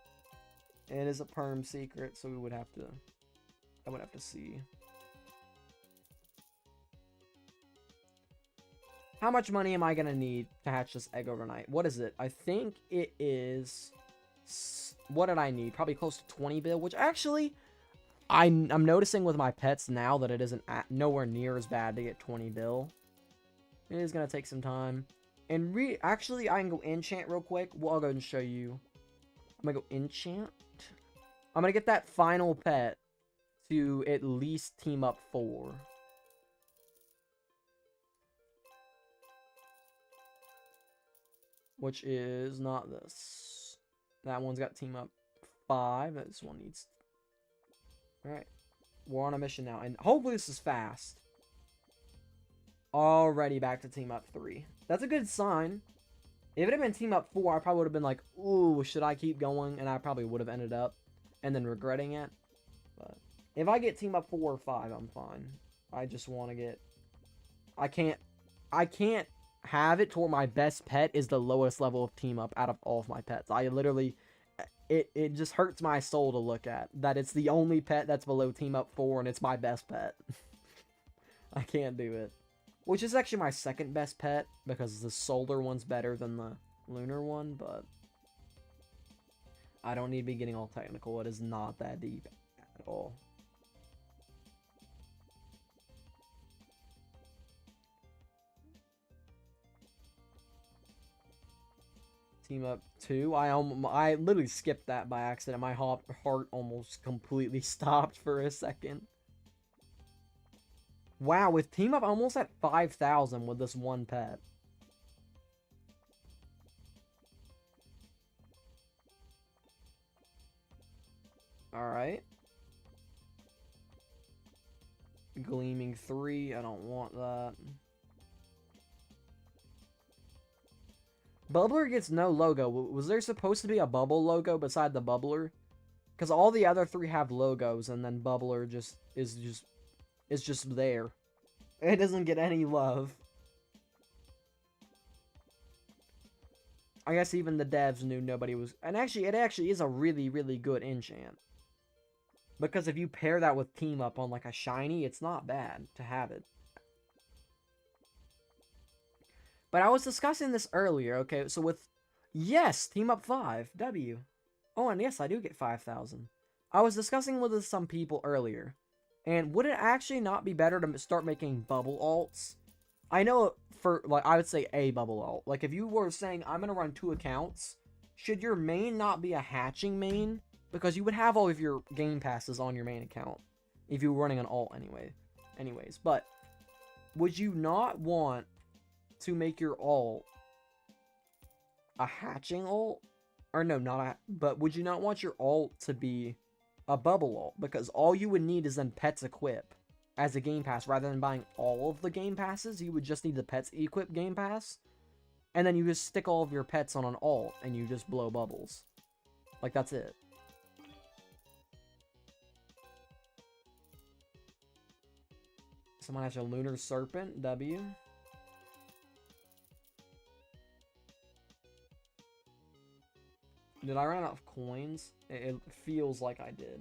It is a perm secret, so we would have to... I would have to see. How much money am I going to need to hatch this egg overnight? What is it? I think it is... What did I need? Probably close to 20 bill, which actually... I'm noticing with my pets now that it isn't nowhere near as bad to get 20 bill. It is going to take some time. And actually, I can go enchant real quick. Well, I'll go and show you. I'm going to go enchant. I'm going to get that final pet to at least team up 4. Which is not this. That one's got team up 5. This one needs... Alright. We're on a mission now. And hopefully this is fast. Already back to team up 3. That's a good sign. If it had been team up 4, I probably would have been like, ooh, should I keep going? And I probably would have ended up and then regretting it. But if I get team up 4 or 5, I'm fine. I just want to get... I can't have it to where my best pet is the lowest level of team up out of all of my pets. I literally... It just hurts my soul to look at. That it's the only pet that's below team up 4 and it's my best pet. I can't do it. Which is actually my second best pet, because the solar one's better than the lunar one, but... I don't need to be getting all technical. It is not that deep at all. Team up 2. I literally skipped that by accident. My heart almost completely stopped for a second. Wow, with team up almost at 5,000 with this one pet. Alright. Gleaming 3. I don't want that. Bubbler gets no logo. Was there supposed to be a bubble logo beside the bubbler? Because all the other three have logos, and then bubbler is just there. It doesn't get any love. I guess even the devs knew nobody was... And actually, it actually is a really, really good enchant. Because if you pair that with Team Up on like a shiny, it's not bad to have it. But I was discussing this earlier, okay? So with... Yes, Team Up 5, W. Oh, and yes, I do get 5,000. I was discussing with some people earlier. And would it actually not be better to start making bubble alts? I know for, like, I would say a bubble alt. Like, if you were saying, I'm going to run 2 accounts, should your main not be a hatching main? Because you would have all of your game passes on your main account if you were running an alt anyways. But would you not want to make your alt a hatching alt? Or no, not a... But would you not want your alt to be a bubble alt? Because all you would need is then pets equip as a game pass. Rather than buying all of the game passes, you would just need the pets equip game pass. And then you just stick all of your pets on an alt and you just blow bubbles. Like, that's it. Someone has a Lunar Serpent, W. Did I run out of coins? It feels like I did.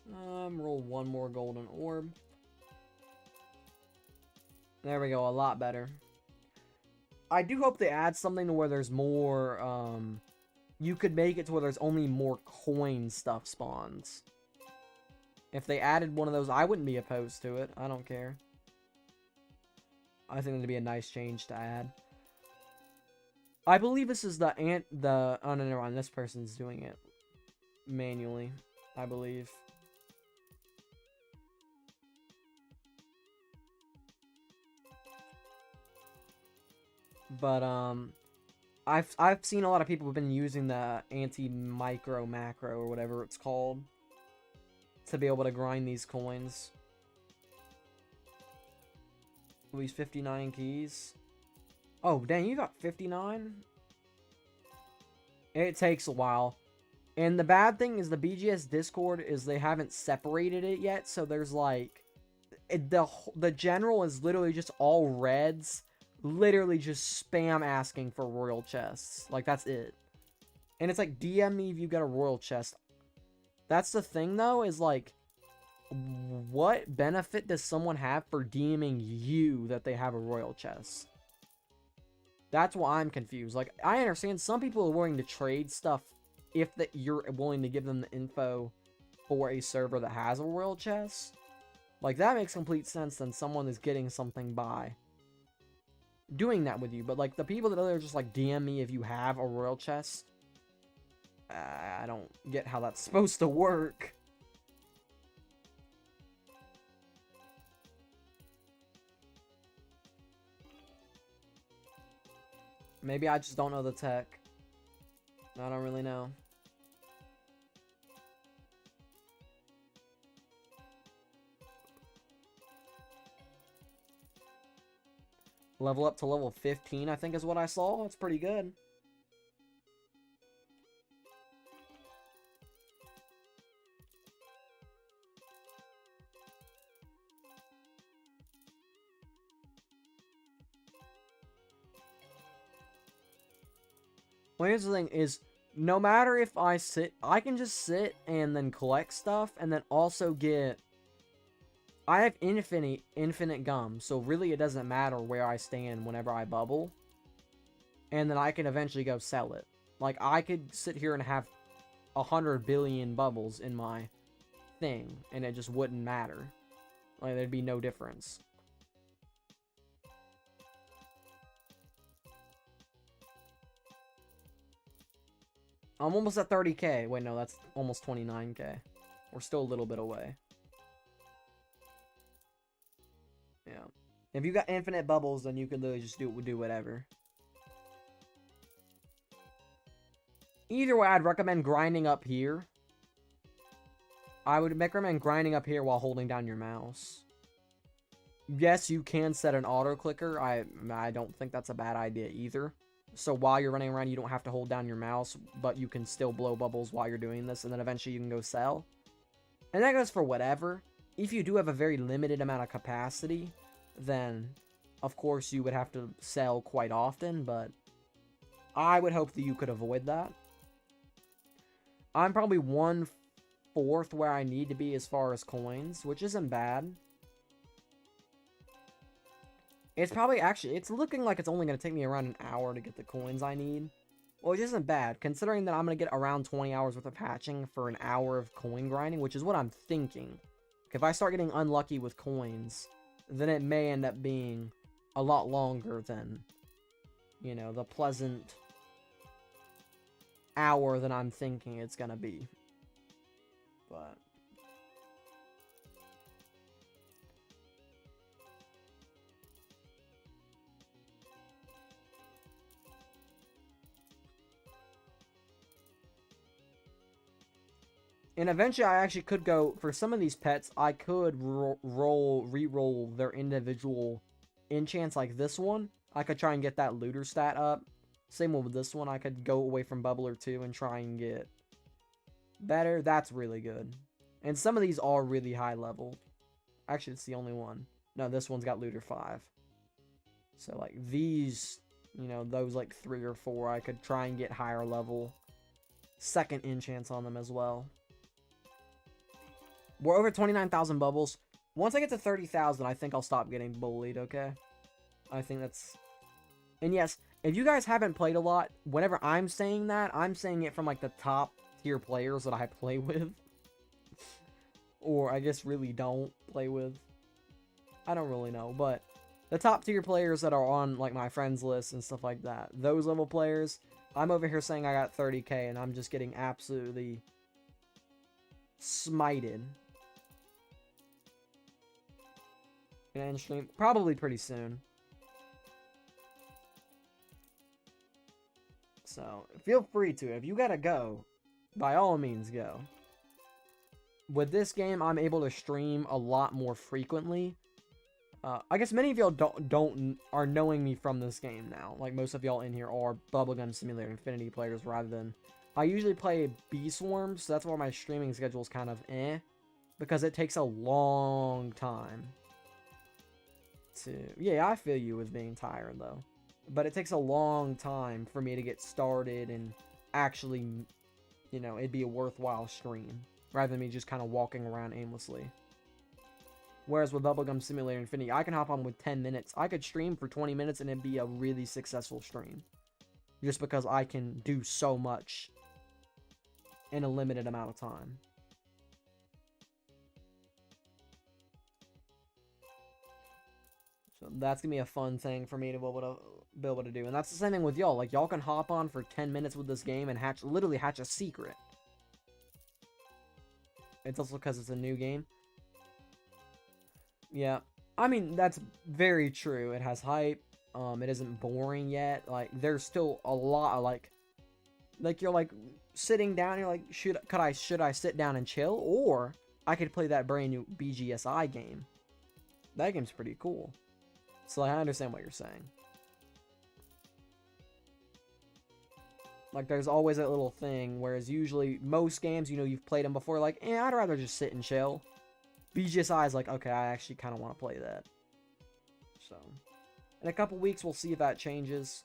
Roll one more golden orb. There we go, a lot better. I do hope they add something to where there's more, you could make it to where there's only more coin stuff spawns. If they added one of those, I wouldn't be opposed to it. I don't care. I think that'd be a nice change to add. I believe this is oh no, never mind. This person's doing it manually, I believe. But I've seen a lot of people have been using the anti-micro macro or whatever it's called to be able to grind these coins. These 59 keys. Oh, dang, you got 59? It takes a while. And the bad thing is the BGS Discord is they haven't separated it yet, so there's like... The general is literally just all reds. Literally just spam asking for royal chests. Like, that's it. And it's like, DM me if you get a royal chest. That's the thing, though, is like... What benefit does someone have for DMing you that they have a royal chest? That's why I'm confused. Like, I understand some people are willing to trade stuff if you're willing to give them the info for a server that has a royal chest. Like, that makes complete sense then someone is getting something by doing that with you. But, like, the people that are just, like, DM me if you have a royal chest, I don't get how that's supposed to work. Maybe I just don't know the tech. I don't really know. Level up to level 15, I think is what I saw. That's pretty good. Well, here's the thing, is no matter if I can just sit and then collect stuff, and then also get... I have infinite gum, so really it doesn't matter where I stand whenever I bubble. And then I can eventually go sell it. Like, I could sit here and have 100 billion bubbles in my thing, and it just wouldn't matter. Like, there'd be no difference. I'm almost at 30k. Wait, no, that's almost 29k. We're still a little bit away. Yeah. If you got infinite bubbles, then you can literally just do whatever. Either way, I'd recommend grinding up here. I would recommend grinding up here while holding down your mouse. Yes, you can set an auto clicker. I don't think that's a bad idea either. So while you're running around, you don't have to hold down your mouse, but you can still blow bubbles while you're doing this, and then eventually you can go sell. And that goes for whatever. If you do have a very limited amount of capacity, then of course you would have to sell quite often, but I would hope that you could avoid that. I'm probably 1/4 where I need to be as far as coins, which isn't bad. It's probably actually, it's looking like it's only going to take me around an hour to get the coins I need. Which isn't bad, considering that I'm going to get around 20 hours worth of hatching for an hour of coin grinding, which is what I'm thinking. If I start getting unlucky with coins, then it may end up being a lot longer than, you know, the pleasant hour that I'm thinking it's going to be. But and eventually I actually could go, for some of these pets, I could re-roll their individual enchants like this one. I could try and get that looter stat up. Same one with this one. I could go away from Bubbler 2 and try and get better. That's really good. And some of these are really high level. Actually, it's the only one. No, this one's got looter 5. So, like, these, you know, those, like, 3 or 4, I could try and get higher level second enchants on them as well. We're over 29,000 bubbles. Once I get to 30,000, I think I'll stop getting bullied, okay? I think that's... And yes, if you guys haven't played a lot, whenever I'm saying that, I'm saying it from, like, the top tier players that I play with. Or I guess really don't play with. I don't really know, but the top tier players that are on, like, my friends list and stuff like that, those level players, I'm over here saying I got 30k and I'm just getting absolutely smited. Gonna end stream probably pretty soon. So feel free to. If you gotta go, by all means go. With this game, I'm able to stream a lot more frequently. I guess many of y'all are knowing me from this game now. Like most of y'all in here are Bubblegum Simulator Infinity players rather than... I usually play Bee Swarms, so that's why my streaming schedule is kind of because it takes a long time to... Yeah, I feel you with being tired though. But it takes a long time for me to get started and actually, you know, it'd be a worthwhile stream. Rather than me just kind of walking around aimlessly. Whereas with Bubblegum Simulator Infinity, I can hop on with 10 minutes. I could stream for 20 minutes and it'd be a really successful stream. Just because I can do so much in a limited amount of time. So that's going to be a fun thing for me to be able to do. And that's the same thing with y'all. Like, y'all can hop on for 10 minutes with this game and literally hatch a secret. It's also because it's a new game. Yeah. I mean, that's very true. It has hype. It isn't boring yet. Like, there's still a lot of, like you're, like, sitting down, you're like, should I sit down and chill? Or I could play that brand new BGSI game. That game's pretty cool. So, like, I understand what you're saying. Like, there's always that little thing, whereas usually, most games, you know, you've played them before, like, I'd rather just sit and chill. BGSI is like, okay, I actually kind of want to play that. So, in a couple weeks, we'll see if that changes.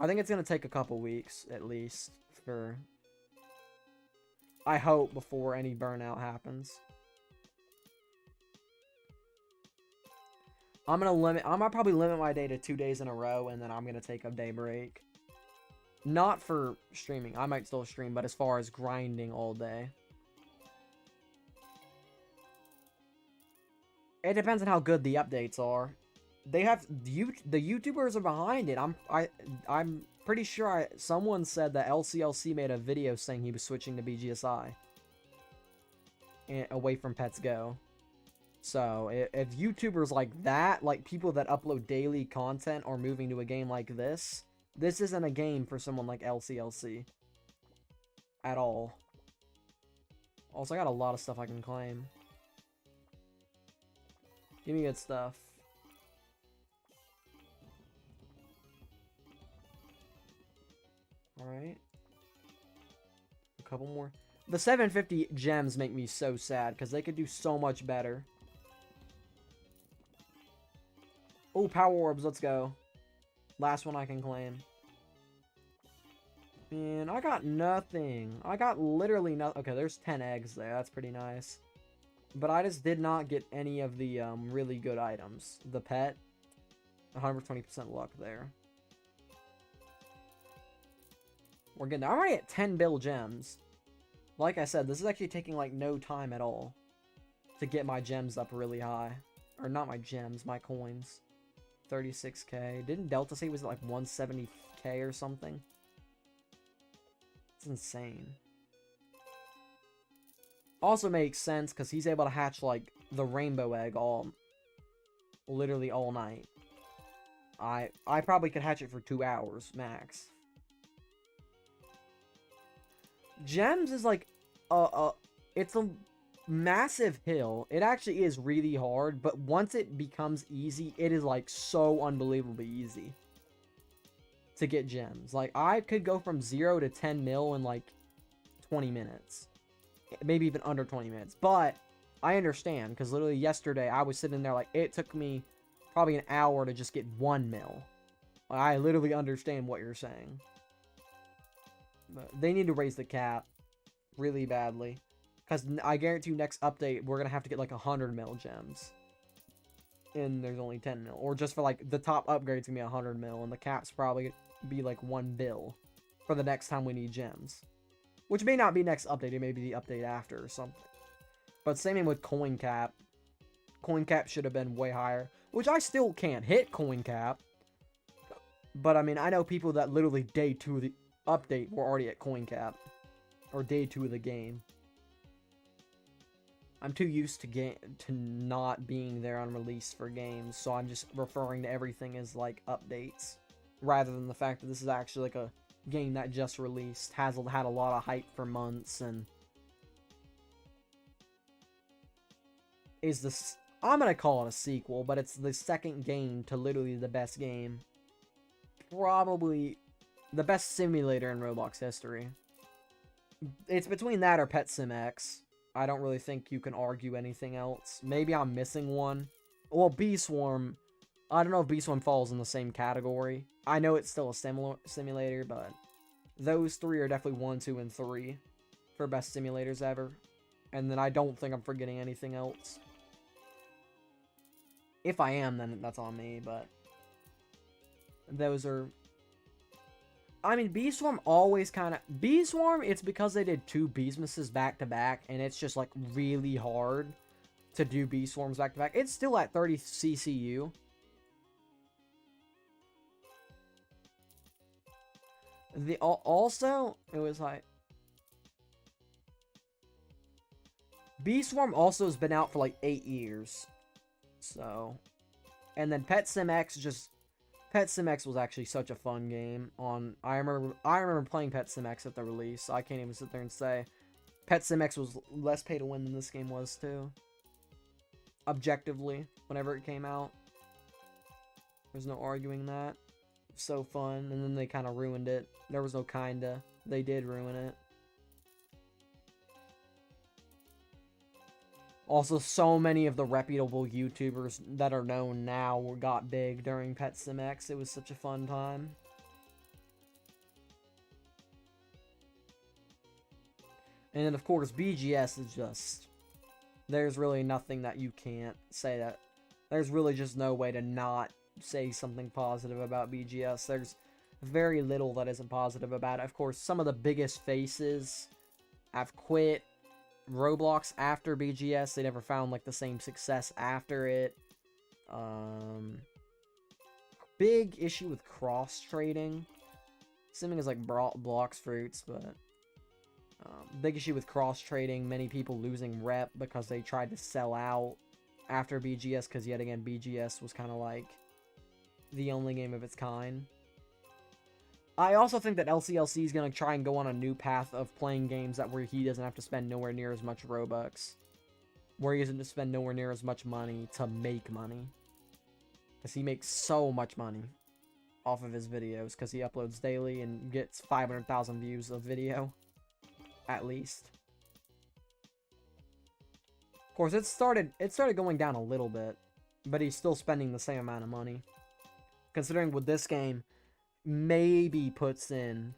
I think it's going to take a couple weeks, at least, for... I hope, before any burnout happens. I'm gonna probably limit my day to 2 days in a row, and then I'm going to take a day break. Not for streaming. I might still stream, but as far as grinding all day. It depends on how good the updates are. They have... the YouTubers are behind it. I'm pretty sure someone said that LCLC made a video saying he was switching to BGSI. And away from Pets Go. So, if YouTubers like that, like people that upload daily content, are moving to a game like this... This isn't a game for someone like LCLC. At all. Also, I got a lot of stuff I can claim. Give me good stuff. couple more. The 750 gems make me so sad because they could do so much better. Oh, power orbs. Let's go. Last one I can claim. Man, I got nothing. I got literally nothing. Okay, there's 10 eggs there. That's pretty nice. But I just did not get any of the really good items. The pet. 120% luck there. We're getting there. I'm already at 10 bill gems. Like I said, this is actually taking like no time at all to get my gems up really high. Or not my gems, my coins. 36k. Didn't Delta say it was like 170k or something? It's insane. Also makes sense because he's able to hatch like the rainbow egg literally all night. I probably could hatch it for 2 hours max. Gems is like it's a massive hill. It actually is really hard, but once it becomes easy, it is like so unbelievably easy to get gems. Like I could go from 0 to 10 mil in like 20 minutes. Maybe even under 20 minutes. But I understand because literally yesterday I was sitting there like it took me probably an hour to just get 1 mil. I literally understand what you're saying. But they need to raise the cap really badly. Because I guarantee you next update, we're going to have to get like 100 mil gems. And there's only 10 mil. Or just for like the top upgrade's going to be 100 mil. And the cap's probably be like 1 bill for the next time we need gems. Which may not be next update. It may be the update after or something. But same thing with coin cap. Coin cap should have been way higher. Which I still can't hit coin cap. But I mean, I know people that literally day 2 of the update were already at coin cap. Or day 2 of the game. I'm too used to not being there on release for games, so I'm just referring to everything as like updates, rather than the fact that this is actually like a game that just released, has had a lot of hype for months, and is this, I'm gonna call it a sequel, but it's the second game to literally the best game, probably the best simulator in Roblox history. It's between that or Pet Sim X. I don't really think you can argue anything else. Maybe I'm missing one. Well, Bee Swarm, I don't know if Bee Swarm falls in the same category. I know it's still a simulator, but those 3 are definitely 1, 2, and 3 for best simulators ever. And then I don't think I'm forgetting anything else. If I am, then that's on me, but those are... I mean, Bee Swarm always kind of... Bee Swarm, it's because they did 2 Beesmases back-to-back, and it's just, like, really hard to do Bee Swarms back-to-back. It's still at 30 CCU. Also, it was, like... Bee Swarm also has been out for, like, 8 years. So... And then Pet Sim X just... Pet Sim X was actually such a fun game. I remember playing Pet Sim X at the release. So I can't even sit there and say Pet Sim X was less pay to win than this game was too. Objectively, whenever it came out, there's no arguing that. So fun, and then they kind of ruined it. There was no kinda. They did ruin it. Also, so many of the reputable YouTubers that are known now got big during Pet Sim X. It was such a fun time. And then, of course, BGS is just... There's really nothing that you can't say that... There's really just no way to not say something positive about BGS. There's very little that isn't positive about it. Of course, some of the biggest faces have quit Roblox after BGS. They never found like the same success after it. Big issue with cross trading. Assuming is like blocks fruits, but big issue with cross trading. Many people losing rep because they tried to sell out after BGS, because yet again BGS was kind of like the only game of its kind. I also think that LCLC is going to try and go on a new path of playing games where he doesn't have to spend nowhere near as much Robux. Where he doesn't have to spend nowhere near as much money to make money. Because he makes so much money off of his videos. Because he uploads daily and gets 500,000 views of video. at least. Of course, it started going down a little bit, but he's still spending the same amount of money. Considering with this game, maybe puts in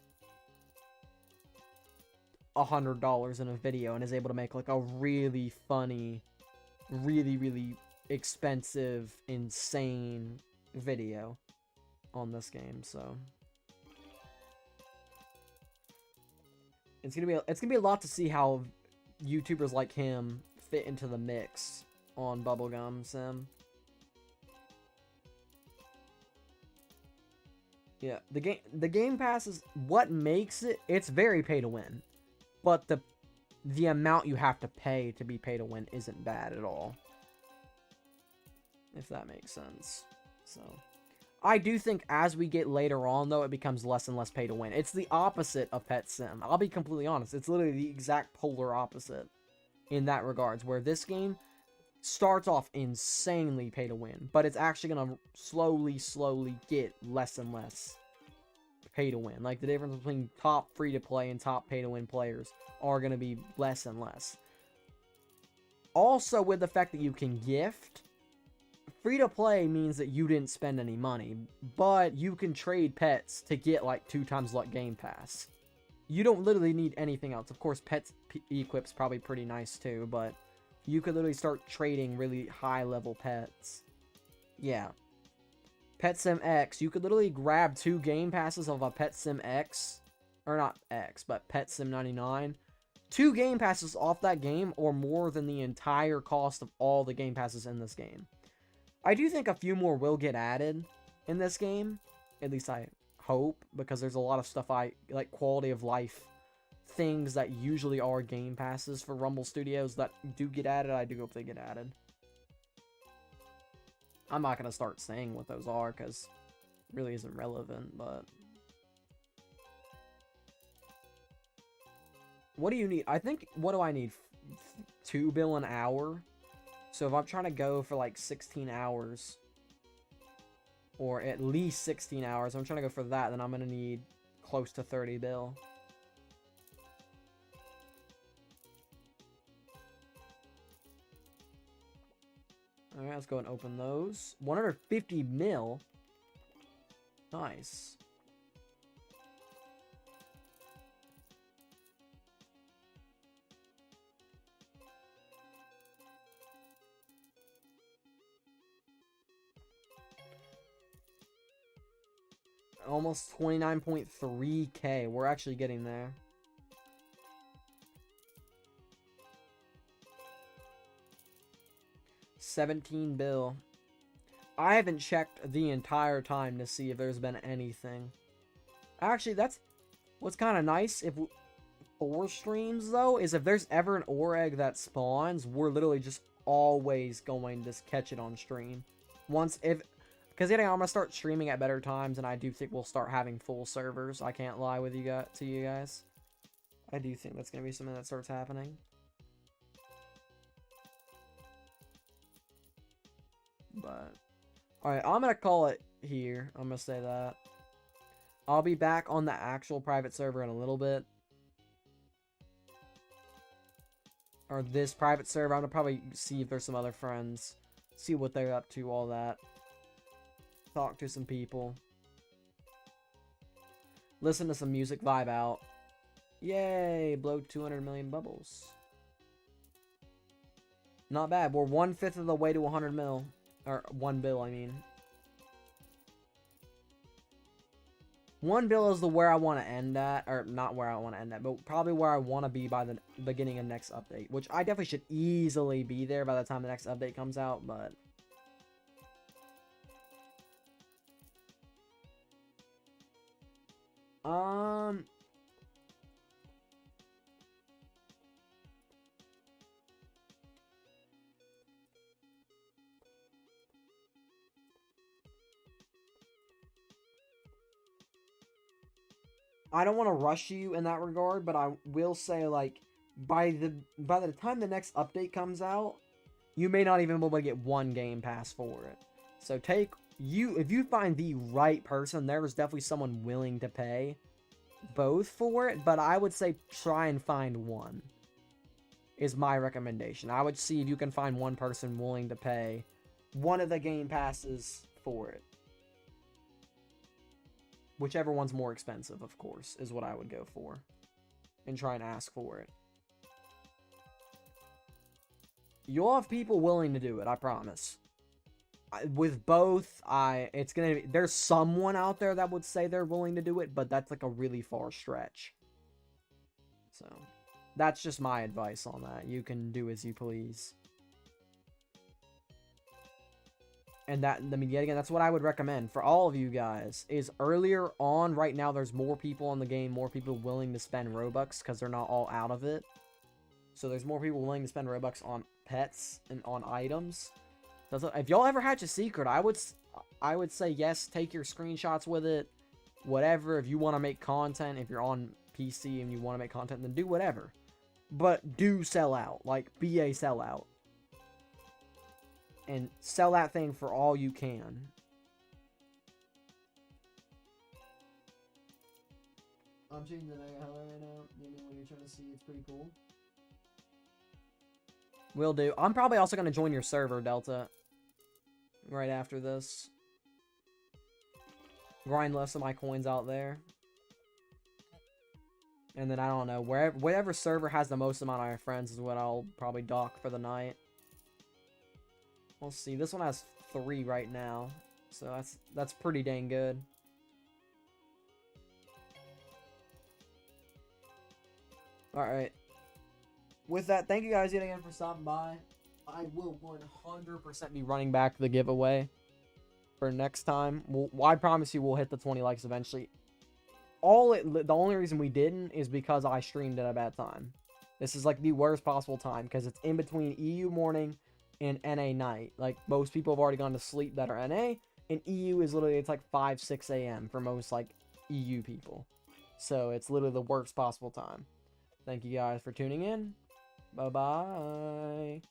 $100 in a video and is able to make like a really funny, really expensive, insane video on this game. So it's gonna be a lot to see how YouTubers like him fit into the mix on Bubblegum Sim. Yeah, the Game Pass is what makes it. It's very pay to win, but the amount you have to pay to be pay to win isn't bad at all. If that makes sense. So, I do think as we get later on, though, it becomes less and less pay to win. It's the opposite of Pet Sim. I'll be completely honest. It's literally the exact polar opposite in that regards, where this game starts off insanely pay to win, but it's actually gonna slowly get less and less pay to win. Like, the difference between top free to play and top pay to win players are gonna be less and less. Also, with the fact that you can gift, free to play means that you didn't spend any money, but you can trade pets to get like 2 times luck Game Pass. You don't literally need anything else. Of course, pets equip's probably pretty nice too, but you could literally start trading really high-level pets. Yeah. Pet Sim X, you could literally grab 2 Game Passes of a Pet Sim X. Or not X, but Pet Sim 99. 2 Game Passes off that game or more than the entire cost of all the Game Passes in this game. I do think a few more will get added in this game. At least I hope, because there's a lot of stuff like quality of life things that usually are Game Passes for Rumble Studios that do get added. I do hope they get added. I'm not going to start saying what those are because it really isn't relevant, but what do you need? I think, what do I need? 2 bill an hour? So if I'm trying to go for like 16 hours, or at least 16 hours, I'm trying to go for that, then I'm going to need close to 30 bill. Alright, let's go and open those. 150 mil. Nice. Almost 29.3k. We're actually getting there. $17 bill. I haven't checked the entire time to see if there's been anything. Actually, that's what's kind of nice. If 4 streams, though, is if there's ever an ore egg that spawns, we're literally just always going to catch it on stream. Because I'm gonna start streaming at better times, and I do think we'll start having full servers. I can't lie with you guys. I do think that's gonna be something that starts happening. But alright, I'm gonna call it here. I'm gonna say that. I'll be back on the actual private server in a little bit. Or this private server. I'm gonna probably see if there's some other friends. See what they're up to, all that. Talk to some people. Listen to some music, vibe out. Yay! Blow 200 million bubbles. Not bad. We're 1/5 of the way to 100 mil. Or 1 bill, I mean. 1 bill is where I want to end at. Or not where I want to end at, but probably where I want to be by the beginning of next update. Which I definitely should easily be there by the time the next update comes out, but I don't want to rush you in that regard, but I will say, like, by the time the next update comes out, you may not even be able to get 1 Game Pass for it. So if you find the right person, there is definitely someone willing to pay. both for it, but I would say try and find one. Is my recommendation. I would see if you can find one person willing to pay one of the game passes for it. Whichever one's more expensive, of course, is what I would go for. And try and ask for it. You'll have people willing to do it, I promise. With both, it's gonna be, there's someone out there that would say they're willing to do it, but that's like a really far stretch. So, that's just my advice on that. You can do as you please. And that, I mean, yet again, that's what I would recommend for all of you guys, is earlier on, right now, there's more people in the game, more people willing to spend Robux, because they're not all out of it. So there's more people willing to spend Robux on pets and on items. So if y'all ever hatch a secret, I would say yes, take your screenshots with it, whatever. If you want to make content, if you're on PC and you want to make content, then do whatever. But do sell out, like, be a sellout. And sell that thing for all you can. I'm changing the night highlight right now. Maybe when you're trying to see, it's pretty cool. Will do. I'm probably also going to join your server, Delta. Right after this. Grind less of my coins out there. And then, I don't know, whatever server has the most amount of my friends is what I'll probably dock for the night. We'll see. This one has 3 right now. So that's pretty dang good. Alright. With that, thank you guys yet again for stopping by. I will 100% be running back the giveaway for next time. I promise you we'll hit the 20 likes eventually. The only reason we didn't is because I streamed at a bad time. This is like the worst possible time because it's in between EU morning and NA night. Like, most people have already gone to sleep that are NA, and EU is literally, it's like 5, 6 a.m. for most, like, EU people. So, it's literally the worst possible time. Thank you guys for tuning in. Bye-bye.